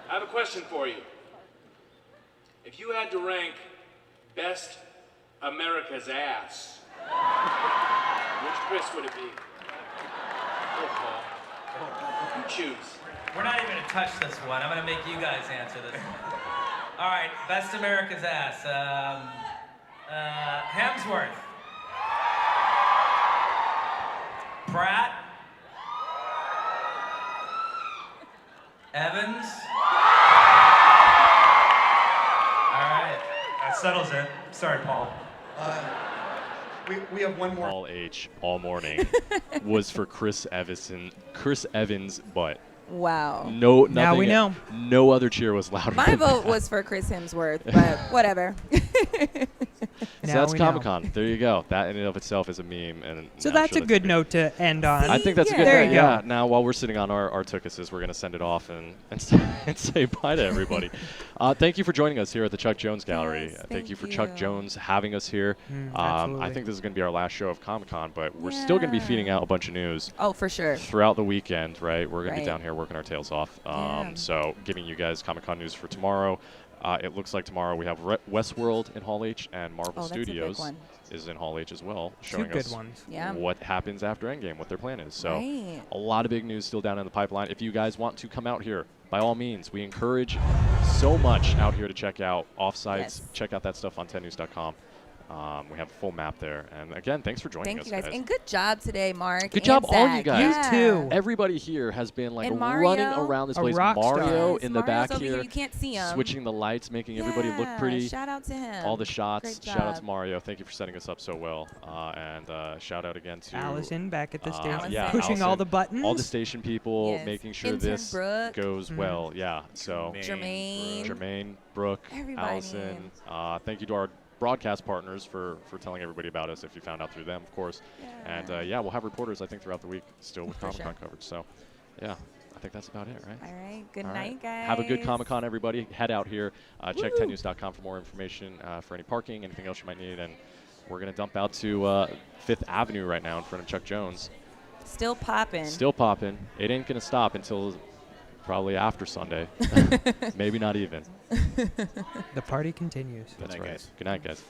[SPEAKER 22] I have a question for you. If you had to rank best America's ass, which Chris would it be? Oh, Paul. You choose.
[SPEAKER 23] We're not even gonna touch this one. I'm gonna make you guys answer this. All right, best America's ass. Hemsworth. Pratt. Evans.
[SPEAKER 24] That settles it. Sorry, Paul. We have one more.
[SPEAKER 1] All H all morning was for Chris Evans' butt.
[SPEAKER 2] Wow.
[SPEAKER 1] No, nothing.
[SPEAKER 3] Now we know.
[SPEAKER 1] No other cheer was louder.
[SPEAKER 2] My vote was for Chris Hemsworth, but whatever.
[SPEAKER 1] So that's Comic-Con. There you go. That in and of itself is a meme. And
[SPEAKER 3] So that's a good note to end on.
[SPEAKER 1] I think that's a good
[SPEAKER 3] There
[SPEAKER 1] note.
[SPEAKER 3] you go.
[SPEAKER 1] Yeah. Now, while we're sitting on our tuchuses, we're going to send it off and say bye to everybody. Thank you for joining us here at the Chuck Jones Gallery. Thank you for Chuck Jones having us here. I think this is going to be our last show of Comic-Con, but we're still going to be feeding out a bunch of news.
[SPEAKER 2] Oh, for sure.
[SPEAKER 1] Throughout the weekend, right? We're going to be
[SPEAKER 2] Right.
[SPEAKER 1] down here working our tails off. So giving you guys Comic-Con news for tomorrow. It looks like tomorrow we have Westworld in Hall H, and Marvel
[SPEAKER 2] Oh, that's a big
[SPEAKER 1] Studios
[SPEAKER 2] one.
[SPEAKER 1] is in Hall H as well,
[SPEAKER 3] Two
[SPEAKER 1] showing
[SPEAKER 3] good
[SPEAKER 1] us
[SPEAKER 3] ones.
[SPEAKER 2] Yeah.
[SPEAKER 1] what happens after Endgame, what their plan is. So
[SPEAKER 2] Right.
[SPEAKER 1] a lot of big news still down in the pipeline. If you guys want to come out here, by all means, we encourage so much out here to check out Offsites.
[SPEAKER 2] Yes.
[SPEAKER 1] Check out that stuff on 10news.com. We have a full map there. And again, thanks for joining
[SPEAKER 2] Thank
[SPEAKER 1] us,
[SPEAKER 2] you guys. And good job today, Mark.
[SPEAKER 1] Good job,
[SPEAKER 2] and
[SPEAKER 1] all
[SPEAKER 2] Zach.
[SPEAKER 1] you guys.
[SPEAKER 2] Yeah.
[SPEAKER 3] too.
[SPEAKER 1] Everybody here has been like
[SPEAKER 2] And
[SPEAKER 1] running
[SPEAKER 2] Mario.
[SPEAKER 1] around this
[SPEAKER 3] A
[SPEAKER 1] place.
[SPEAKER 3] rock star.
[SPEAKER 1] Mario
[SPEAKER 2] Yes,
[SPEAKER 1] in the
[SPEAKER 2] Mario's
[SPEAKER 1] back
[SPEAKER 2] over here. You can't see him.
[SPEAKER 1] switching the lights, making everybody look pretty.
[SPEAKER 2] Shout out to him.
[SPEAKER 1] All the shots.
[SPEAKER 2] Great
[SPEAKER 1] Shout out
[SPEAKER 2] job.
[SPEAKER 1] to Mario. Thank you for setting us up so well. And shout out again to
[SPEAKER 3] Allison back at the station,
[SPEAKER 1] yeah,
[SPEAKER 3] pushing all
[SPEAKER 1] Allison,
[SPEAKER 3] the buttons.
[SPEAKER 1] all the station people,
[SPEAKER 2] Yes.
[SPEAKER 1] making sure
[SPEAKER 2] Intern
[SPEAKER 1] this
[SPEAKER 2] Brooke.
[SPEAKER 1] goes well. Yeah. So
[SPEAKER 2] Jermaine.
[SPEAKER 1] Brooke,
[SPEAKER 2] Everybody.
[SPEAKER 1] Allison. Thank you to our broadcast partners for telling everybody about us if you found out through them, of course. And we'll have reporters, I think, throughout the week still with
[SPEAKER 2] For
[SPEAKER 1] Comic-Con
[SPEAKER 2] sure.
[SPEAKER 1] coverage. So, yeah, I think that's about it, right?
[SPEAKER 2] All right. Good
[SPEAKER 1] All
[SPEAKER 2] night, guys.
[SPEAKER 1] Have a good Comic-Con, everybody. Head out here. Check 10news.com for more information for any parking, anything else you might need. And we're going to dump out to 5th Avenue right now in front of Chuck Jones.
[SPEAKER 2] Still popping.
[SPEAKER 1] Still popping. It ain't going to stop until probably after Sunday. Maybe not even.
[SPEAKER 3] The party continues.
[SPEAKER 1] That's right. Good night, guys.